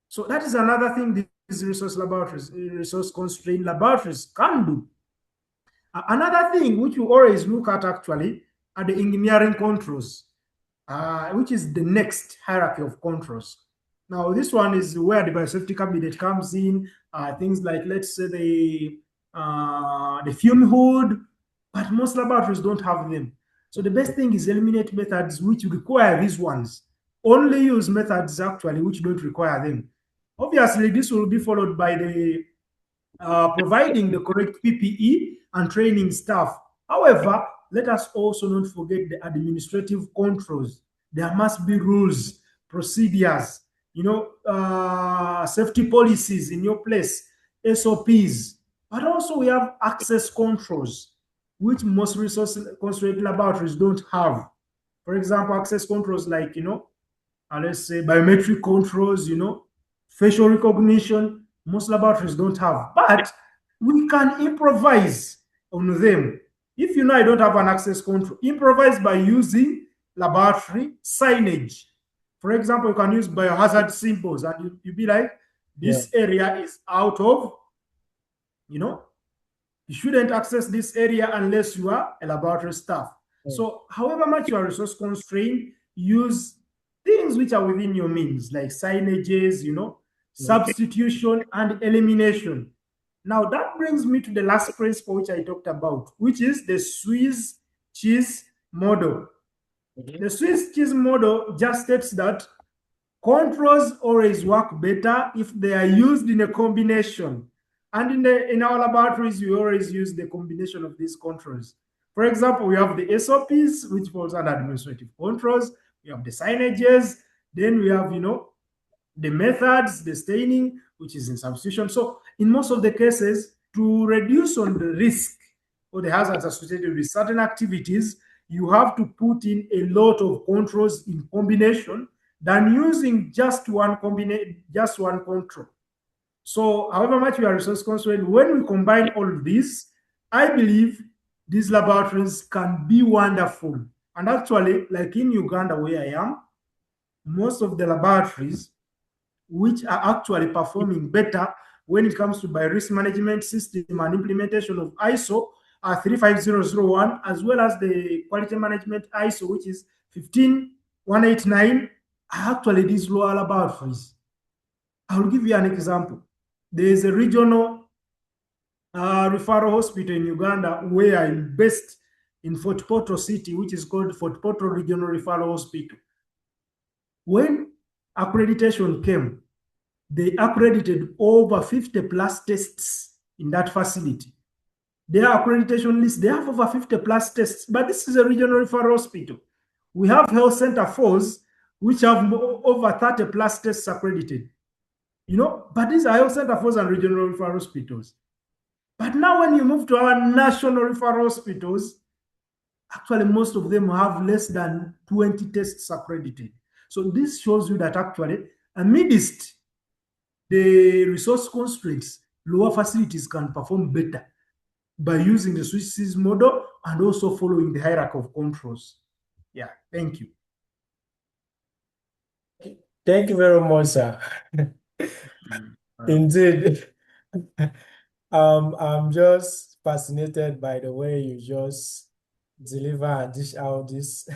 So that is another thing these resource laboratories, resource constrained laboratories can do. Another thing which you always look at actually are the engineering controls, which is the next hierarchy of controls. Now, this one is where the biosafety cabinet comes in, things like, let's say, the fume hood, but most laboratories don't have them. So the best thing is eliminate methods which require these ones. Only use methods actually which don't require them. Obviously, this will be followed by the providing the correct PPE and training staff. However, let us also not forget the administrative controls. There must be rules, procedures, safety policies in your place, SOPs. But also we have access controls, which most resource constrained laboratories don't have. For example, access controls like, let's say biometric controls, facial recognition, most laboratories don't have. But we can improvise on them. If you know I don't have an access control, improvise by using laboratory signage. For example, you can use biohazard symbols and you be like, Yeah. this area is out of, you know, you shouldn't access this area unless you are a laboratory staff. Mm. So, however much you are resource constrained, use things which are within your means, like signages, Mm. substitution and elimination. Now, that brings me to the last principle which I talked about, which is the Swiss cheese model. Mhm. The Swiss cheese model just states that controls always work better if they are used in a combination. And in our laboratories, we always use the combination of these controls. For example, we have the SOPs, which falls under administrative controls. We have the signages. Then we have, the methods, the staining, which is in substitution. So in most of the cases, to reduce on the risk or the hazards associated with certain activities, you have to put in a lot of controls in combination than using just one control. So however much we are resource constrained, when we combine all of these, I believe these laboratories can be wonderful. And actually, like in Uganda where I am, most of the laboratories which are actually performing better when it comes to biorisk management system and implementation of ISO 35001, as well as the quality management ISO, which is 15189, are actually these lower laboratories. I will give you an example. There is a regional referral hospital in Uganda where I'm based in Fort Portal City, which is called Fort Portal Regional Referral Hospital. When accreditation came, they accredited over 50 plus tests in that facility. Their accreditation list, they have over 50 plus tests, but this is a regional referral hospital. We have health center fours, which have over 30 plus tests accredited. But these are health center fours and regional referral hospitals. But now when you move to our national referral hospitals, actually most of them have less than 20 tests accredited. So this shows you that actually Amidst the resource constraints, lower facilities can perform better by using the switches model and also following the hierarchy of controls. Yeah, thank you. Thank you very much, sir. Indeed. I'm just fascinated by the way you just deliver and dish out this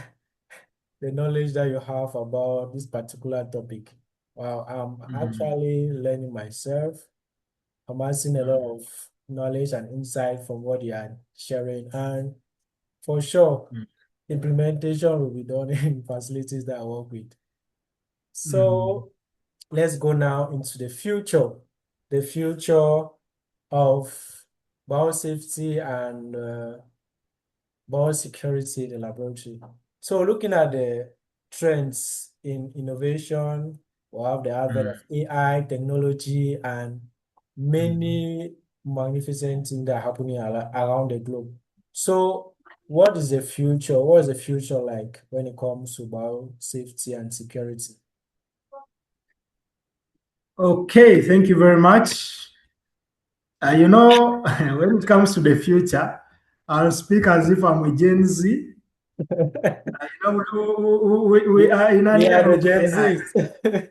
the knowledge that you have about this particular topic. Wow, I'm actually learning myself. I'm asking a lot of knowledge and insight from what you are sharing, and for sure, implementation will be done in facilities that I work with. So let's go now into the future of biosafety and biosecurity in the laboratory. So looking at the trends in innovation, we have the advent of AI, technology, and many magnificent things that are happening around the globe. So what is the future? What is the future like when it comes to biosafety and security? Okay, thank you very much. You know, when it comes to the future, I'll speak as if I'm a Gen Z. You know, we are in an We are era the of Gen AI. Zs.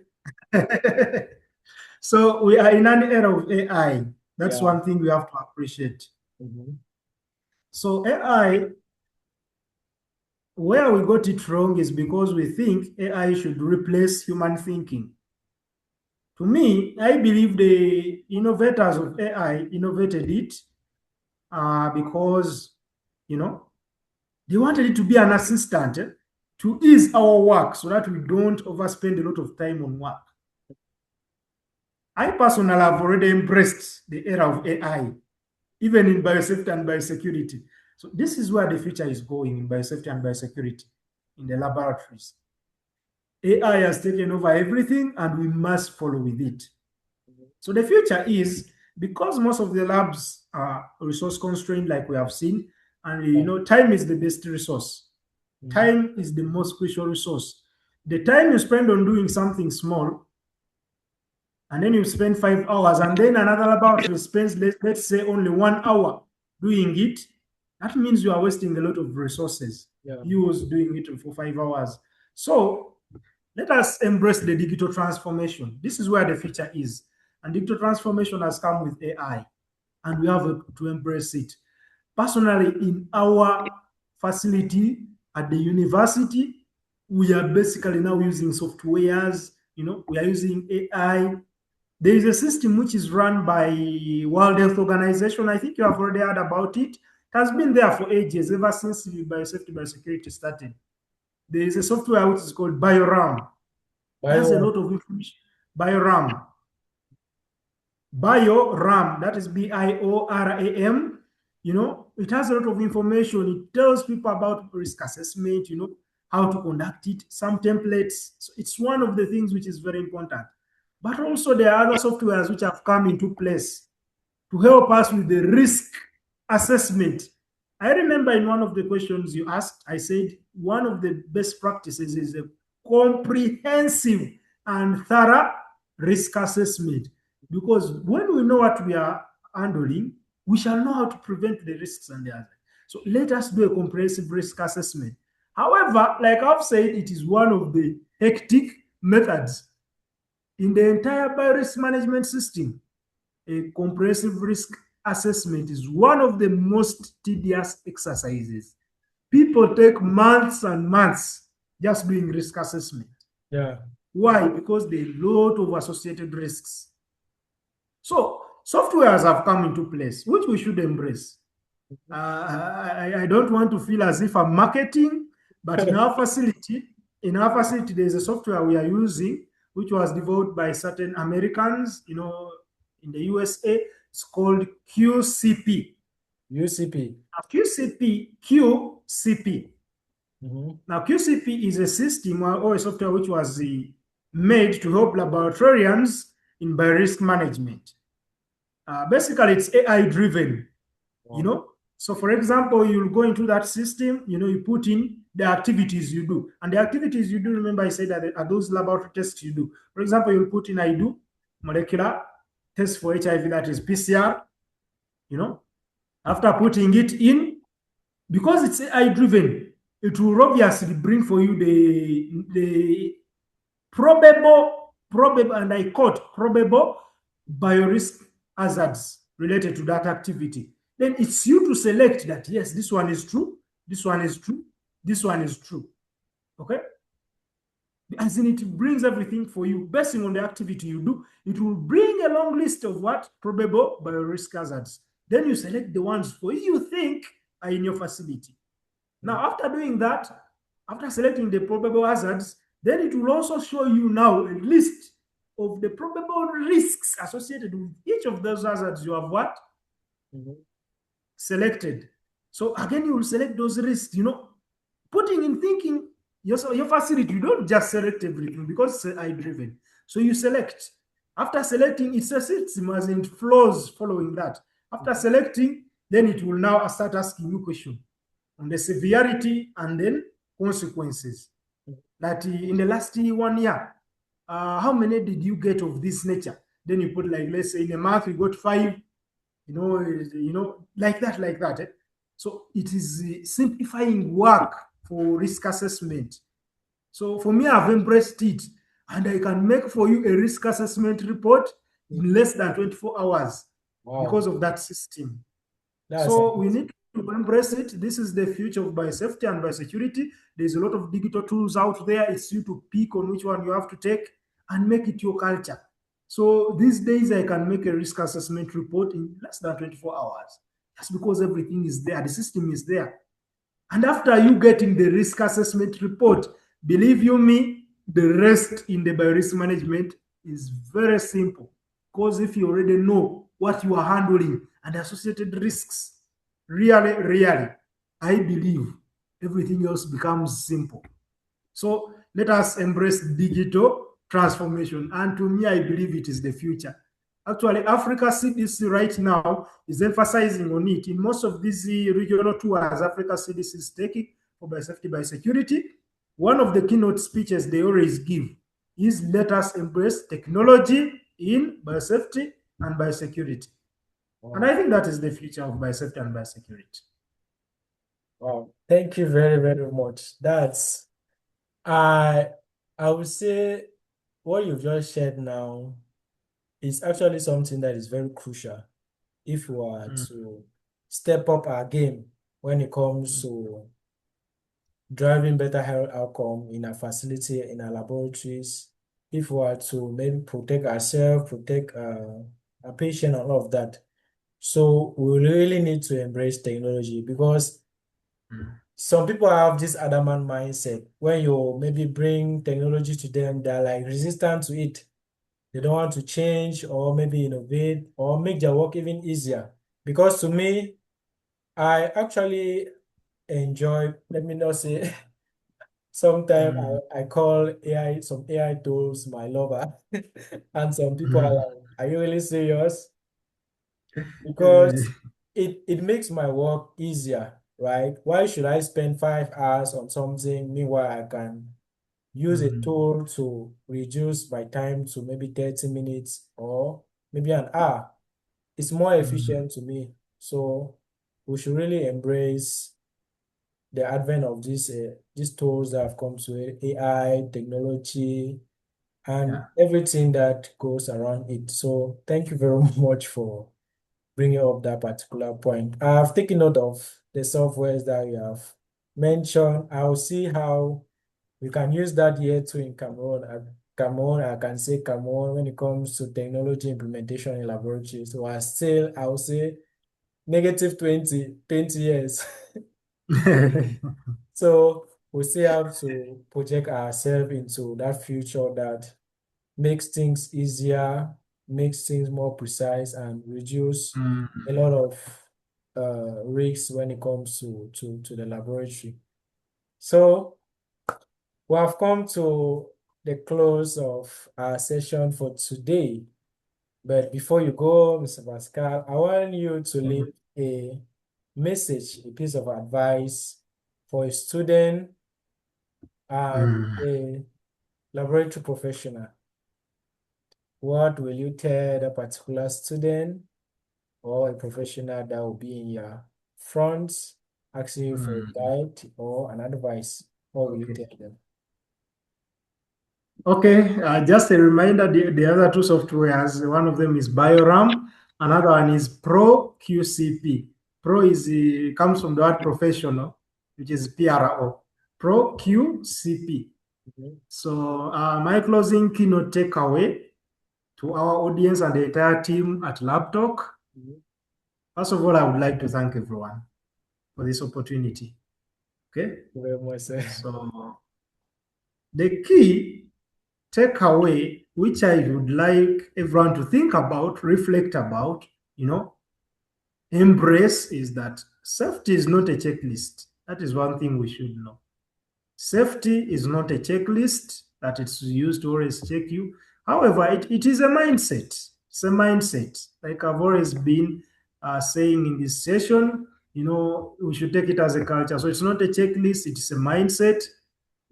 So we are in an era of AI. That's Yeah. one thing we have to appreciate. Mhm. So AI, where we got it wrong is because we think AI should replace human thinking. To me, I believe the innovators of AI innovated it because, you know, they wanted it to be an assistant to ease our work so that we don't overspend a lot of time on work. I personally have already embraced the era of AI, even in biosafety and biosecurity. So this is where the future is going in biosafety and biosecurity in the laboratories. AI has taken over everything and we must follow with it. So the future is because most of the labs are resource constrained, like we have seen, and you Yeah. know, time is the best resource. Mhm. Time is the most crucial resource. The time you spend on doing something small, and then you spend 5 hours, and then another laboratory spends, let's say, only 1 hour doing it, that means you are wasting a lot of resources. Yeah. You was doing it for 5 hours. So let us embrace the digital transformation. This is where the future is. And digital transformation has come with AI, and we have to embrace it. Personally, in our facility at the university, we are basically now using softwares, you know, we are using AI. There is a system which is run by World Health Organization. I think you have already heard about it. It has been there for ages, ever since the biosafety biosecurity started. There is a software which is called BioRAM. It has a Bio. lot of information. BioRAM. BioRAM, that is BIORAM. You know, it has a lot of information. It tells people about risk assessment, you know, how to conduct it, some templates. So it's one of the things which is very important. But also there are other softwares which have come into place to help us with the risk assessment. I remember in one of the questions you asked, I said one of the best practices is a comprehensive and thorough risk assessment. Because when we know what we are handling, we shall know how to prevent the risks and the others. So let us do a comprehensive risk assessment. However, like I've said, it is one of the hectic methods in the entire biorisk management system. A comprehensive risk assessment is one of the most tedious exercises. People take months and months just doing risk assessment. Yeah. Why? Because there are a lot of associated risks. So softwares have come into place, which we should embrace. I don't want to feel as if I'm marketing, but in our facility, there's a software we are using, which was developed by certain Americans, you know, in the USA. It's called QCP. UCP. Now, QCP. Mhm. Now, QCP is a system or a software which was made to help laboratorians in biorisk management. Basically, it's AI driven, you Wow. know. So, for example, you'll go into that system, you put in the activities you do. And the activities you do, remember I said that are those laboratory tests you do. For example, you'll put in I do molecular test for HIV, that is PCR, you know. After putting it in, because it's AI driven, it will obviously bring for you the probable, and I quote, probable biorisk hazards related to that activity. Then it's you to select that, yes, this one is true, this one is true, this one is true. Okay? As in, it brings everything for you based on the activity you do. It will bring a long list of what? Probable biorisk hazards. Then you select the ones for you think are in your facility. Now, after doing that, after selecting the probable hazards, then it will also show you now a list of the probable risks associated with each of those hazards you have what? Selected. So again, you will select those risks, putting in thinking your facility, you don't just select everything because it's AI driven. So you select. After selecting, it's a system as in it flows following that. After selecting, then it will now start asking you questions on the severity and then consequences. That in the last 1 year, how many did you get of this nature? Then you put, like, let's say in a month you got 5, like that. Eh? So it is simplifying work for risk assessment. So for me, I've embraced it, and I can make for you a risk assessment report in less than 24 hours Wow, because of that system. that's So we amazing. need to embrace it. This is the future of biosafety and biosecurity. There's a lot of digital tools out there. It's you to pick on which one you have to take and make it your culture. So these days, I can make a risk assessment report in less than 24 hours. That's because everything is there. The system is there. And after you getting the risk assessment report, believe you me, the rest in the biorisk management is very simple. Because if you already know what you are handling and associated risks, really, I believe everything else becomes simple. So let us embrace digital transformation. And to me, I believe it is the future. Actually, Africa CDC right now is emphasizing on it. In most of these regional tours Africa CDC is taking for biosafety, biosecurity, one of the keynote speeches they always give is let us embrace technology in biosafety and biosecurity. And I Wow. think that is the future of biosafety and biosecurity. Wow. Thank you very, very much. I I would say what you've just shared now is actually something that is very crucial if we are Mm, to step up our game when it comes mm, to driving better health outcome in our facility, in our laboratories, if we are to maybe protect ourselves, protect our patient and all of that. So we really need to embrace technology because mm, some people have this adamant mindset. When you maybe bring technology to them, they're like resistant to it. They don't want to change or maybe innovate or make their work even easier. Because to me, I actually enjoy, let me not say, sometimes mm, I call AI, some AI tools my lover. And some people are mm. like, are you really serious? Eh, Because it makes my work easier, right? Why should I spend 5 hours on something? Meanwhile, I can use a mm, tool to reduce my time to maybe 30 minutes or maybe an hour. It's more mm. efficient to me. So we should really embrace the advent of these tools that have come to AI, technology, and Yeah. everything that goes around it. So thank you very much for bringing up that particular point. I've taken note of the softwares that you have mentioned. I'll see how we can use that here too in Cameroon. Cameroon, I can say Cameroon when it comes to technology implementation in laboratories. So I will say negative 20 years. So we still have to project ourselves into that future that makes things easier, makes things more precise, and reduce a Mm, lot of risks when it comes to the laboratory. So we have come to the close of our session for today. But before you go, Mr. Pascal, I want you to leave mm, a message, a piece of advice for a student and Mm. a laboratory professional, what will you tell the particular student or a professional that will be in your front asking you for a Mm. guide or an advice? What will you Okay. tell them? Okay, just a reminder, the other two softwares, one of them is Bioram, another one is Pro QCP. Pro is comes from the word professional, which is PRO. Pro QCP. Mhm, So my closing keynote takeaway to our audience and the entire team at LabTalk. mhm. First of all, I would like to thank everyone for this opportunity. Okay, Thank you very much, sir. so the key takeaway, which I would like everyone to think about, reflect about, you know, embrace is that safety is not a checklist. That is one thing we should know. Safety is not a checklist that it's used to always check you. However, it is a mindset. It's a mindset. Like I've always been saying in this session, we should take it as a culture. So it's not a checklist, it's a mindset.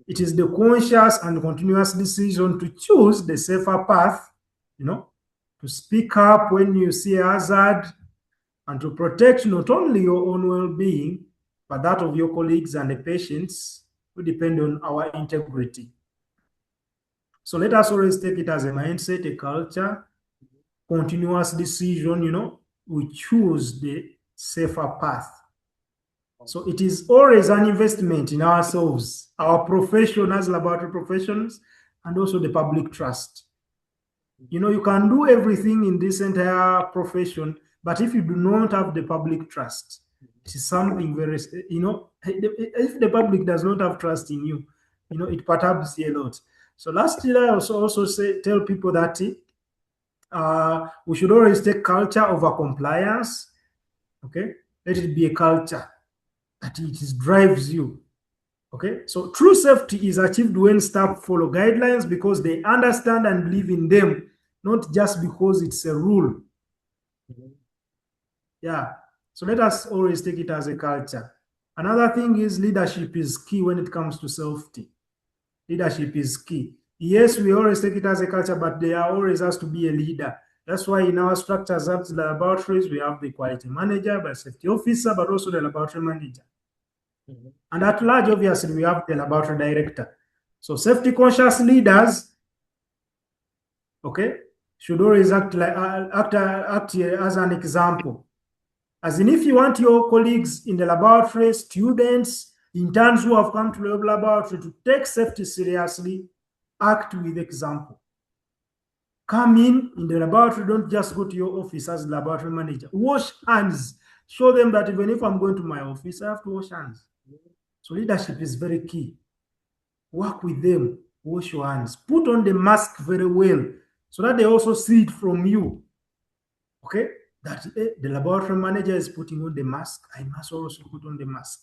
It is the conscious and continuous decision to choose the safer path, you know, to speak up when you see a hazard and to protect not only your own well being, but that of your colleagues and the patients who depend on our integrity. So let us always take it as a mindset, a culture, continuous decision, we choose the safer path. So it is always an investment in ourselves, our profession as laboratory professions, and also the public trust. You can do everything in this entire profession, but if you do not have the public trust, it is something very, if the public does not have trust in you, it perturbs you a lot. So last year, I also tell people that we should always take culture over compliance. Okay, let it be a culture that drives you. Okay, so true safety is achieved when staff follow guidelines because they understand and believe in them, not just because it's a rule. Mhm, Yeah, so let us always take it as a culture. Another thing is leadership is key when it comes to safety. Leadership is key. Yes, we always take it as a culture, but there always has to be a leader. That's why in our structures at the laboratories, we have the quality manager, the safety officer, but also the laboratory manager. mhm, And at large, obviously, we have the laboratory director. So safety conscious leaders, okay, should always act as an example. As in, if you want your colleagues in the laboratory, students, interns who have come to the laboratory to take safety seriously, act with example. Come in the laboratory, don't just go to your office as laboratory manager. Wash hands. Show them that even if I'm going to my office, I have to wash hands. So leadership is very key. Work with them, wash your hands, put on the mask very well so that they also see it from you. Okay, that the laboratory manager is putting on the mask, I must also put on the mask.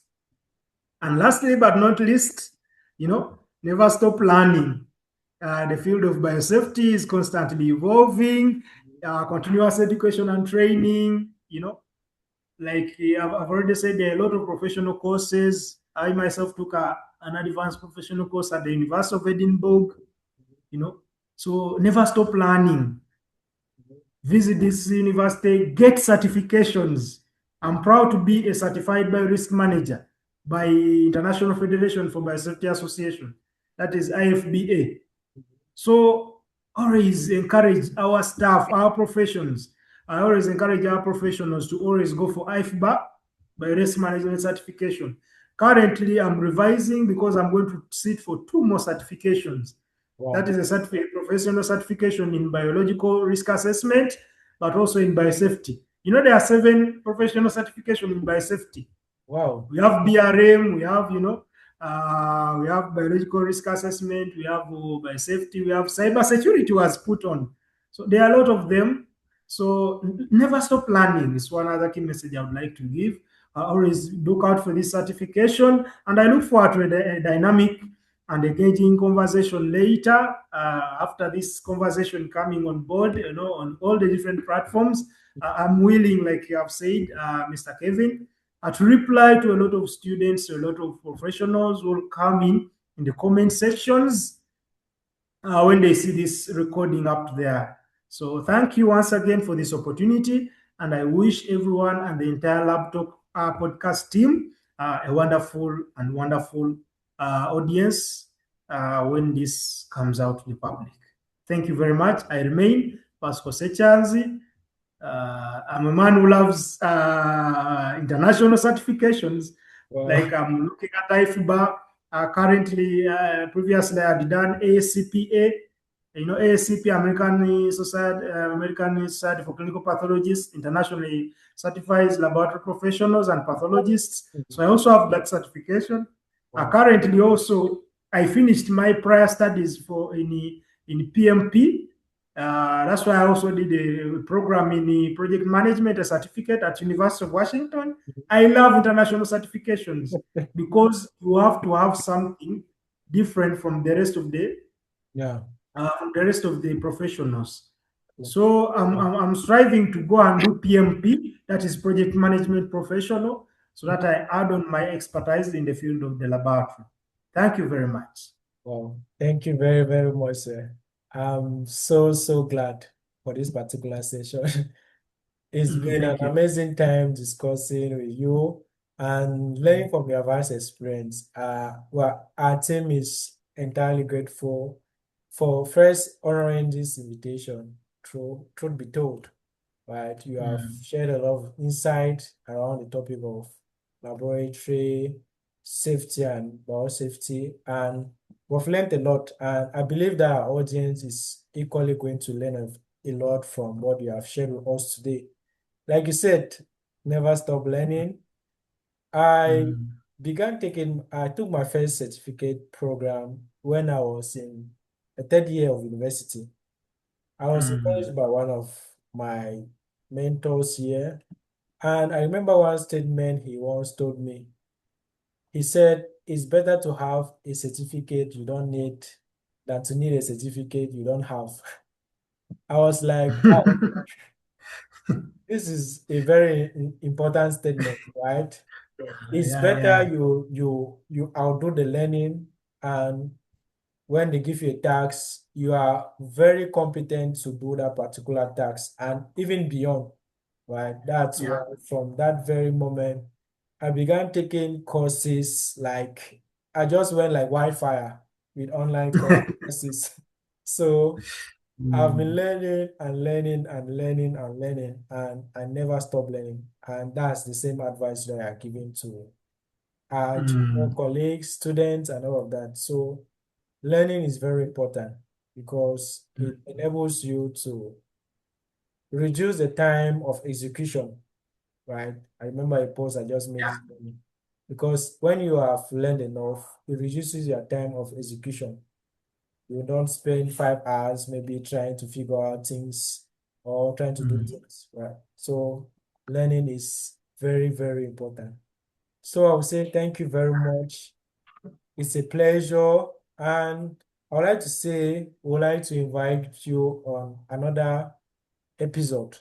And lastly but not least, never stop learning. The field of biosafety is constantly evolving. Continuous education and training, like I've already said, there are a lot of professional courses. I myself took an advanced professional course at the University of Edinburgh, you know. So never stop learning. Visit this university, get certifications. I'm proud to be a certified biorisk manager by International Federation for Biosafety Association, that is IFBA. So always encourage our staff, our professions. I always encourage our professionals to always go for IFBA by risk management certification. Currently, I'm revising because I'm going to sit for two more certifications. That wow, is a professional certification in biological risk assessment, but also in biosafety. There are 7 professional certifications in biosafety. wow. We have BRM, we have biological risk assessment, we have biosafety, we have cyber security was put on. So there are a lot of them. So never stop learning is one other key message I would like to give. Always look out for this certification, and I look forward to a dynamic and engaging conversation later after this conversation coming on board, on all the different platforms. I'm willing, like you have said, Mr. Kevin, to reply to a lot of students, a lot of professionals will come in the comment sections when they see this recording up there. So thank you once again for this opportunity, and I wish everyone and the entire LabTalk podcast team a wonderful and wonderful audience when this comes out to the public. Thank you very much. I remain Pascal Sekyanzi. I'm a man who loves international certifications. Wow. Like I'm looking at IFBA. Currently, previously I had done ASCPA. You know, ASCP, American Society for Clinical Pathologists, internationally certifies laboratory professionals and pathologists. So I also have that certification. Wow. Currently, also I finished my prior studies for in PMP. That's why I also did a program in the project management, a certificate at University of Washington. I love international certifications because you have to have something different Yeah. from the rest of the professionals. Yeah. So I'm striving to go and do PMP, that is project management professional, so that I add on my expertise in the field of the laboratory. Thank you very much. Wow. Thank you very, very much, sir. I'm so, so glad for this particular session. It's been an Thank you. amazing time discussing with you and learning from your vast experience. Well, our team is entirely grateful for first honoring this invitation. Truth be told, right? You have Mm, shared a lot of insight around the topic of laboratory safety and biosafety, and we've learned a lot. And I believe that our audience is equally going to learn a lot from what you have shared with us today. Like you said, never stop learning. I mm, I took my first certificate program when I was in the third year of university. I was mm, encouraged by one of my mentors here. And I remember one statement he once told me. He said, it's better to have a certificate you don't need than to need a certificate you don't have. I was like, wow, this is a very important statement, right? It's yeah, better yeah. you outdo the learning, and when they give you a task, you are very competent to do that particular task and even beyond, right? That's Yeah. why from that very moment, I began taking courses like I just went like wildfire with online courses. So I've been Mm, learning and learning and learning and learning, and I never stop learning. And that's the same advice that I are giving to more mm, colleagues, students, and all of that. So learning is very important because it enables you to reduce the time of execution, right? I remember a post I just made this morning. Because when you have learned enough, it reduces your time of execution. You don't spend 5 hours maybe trying to figure out things or trying to do mm, things, right? So learning is very, very important. So I would say thank you very much. It's a pleasure. And I would like to say, we would like to invite you on another episode,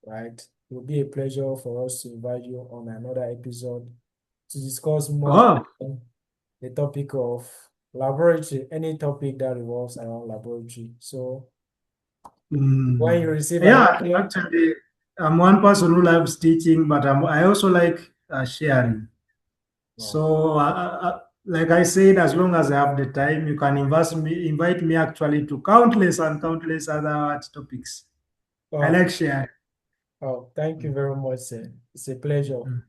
right? It will be a pleasure for us to invite you on another episode to discuss more oh, on the topic of laboratory, any topic that revolves around laboratory. So when you mm. receive an Yeah, email, actually, I'm one person who loves teaching, but I also like sharing. wow, So, like I said, as long as I have the time, you can invite me actually to countless and countless other topics. I wow, like sharing. oh, thank you very much, sir. It's a pleasure. Mm.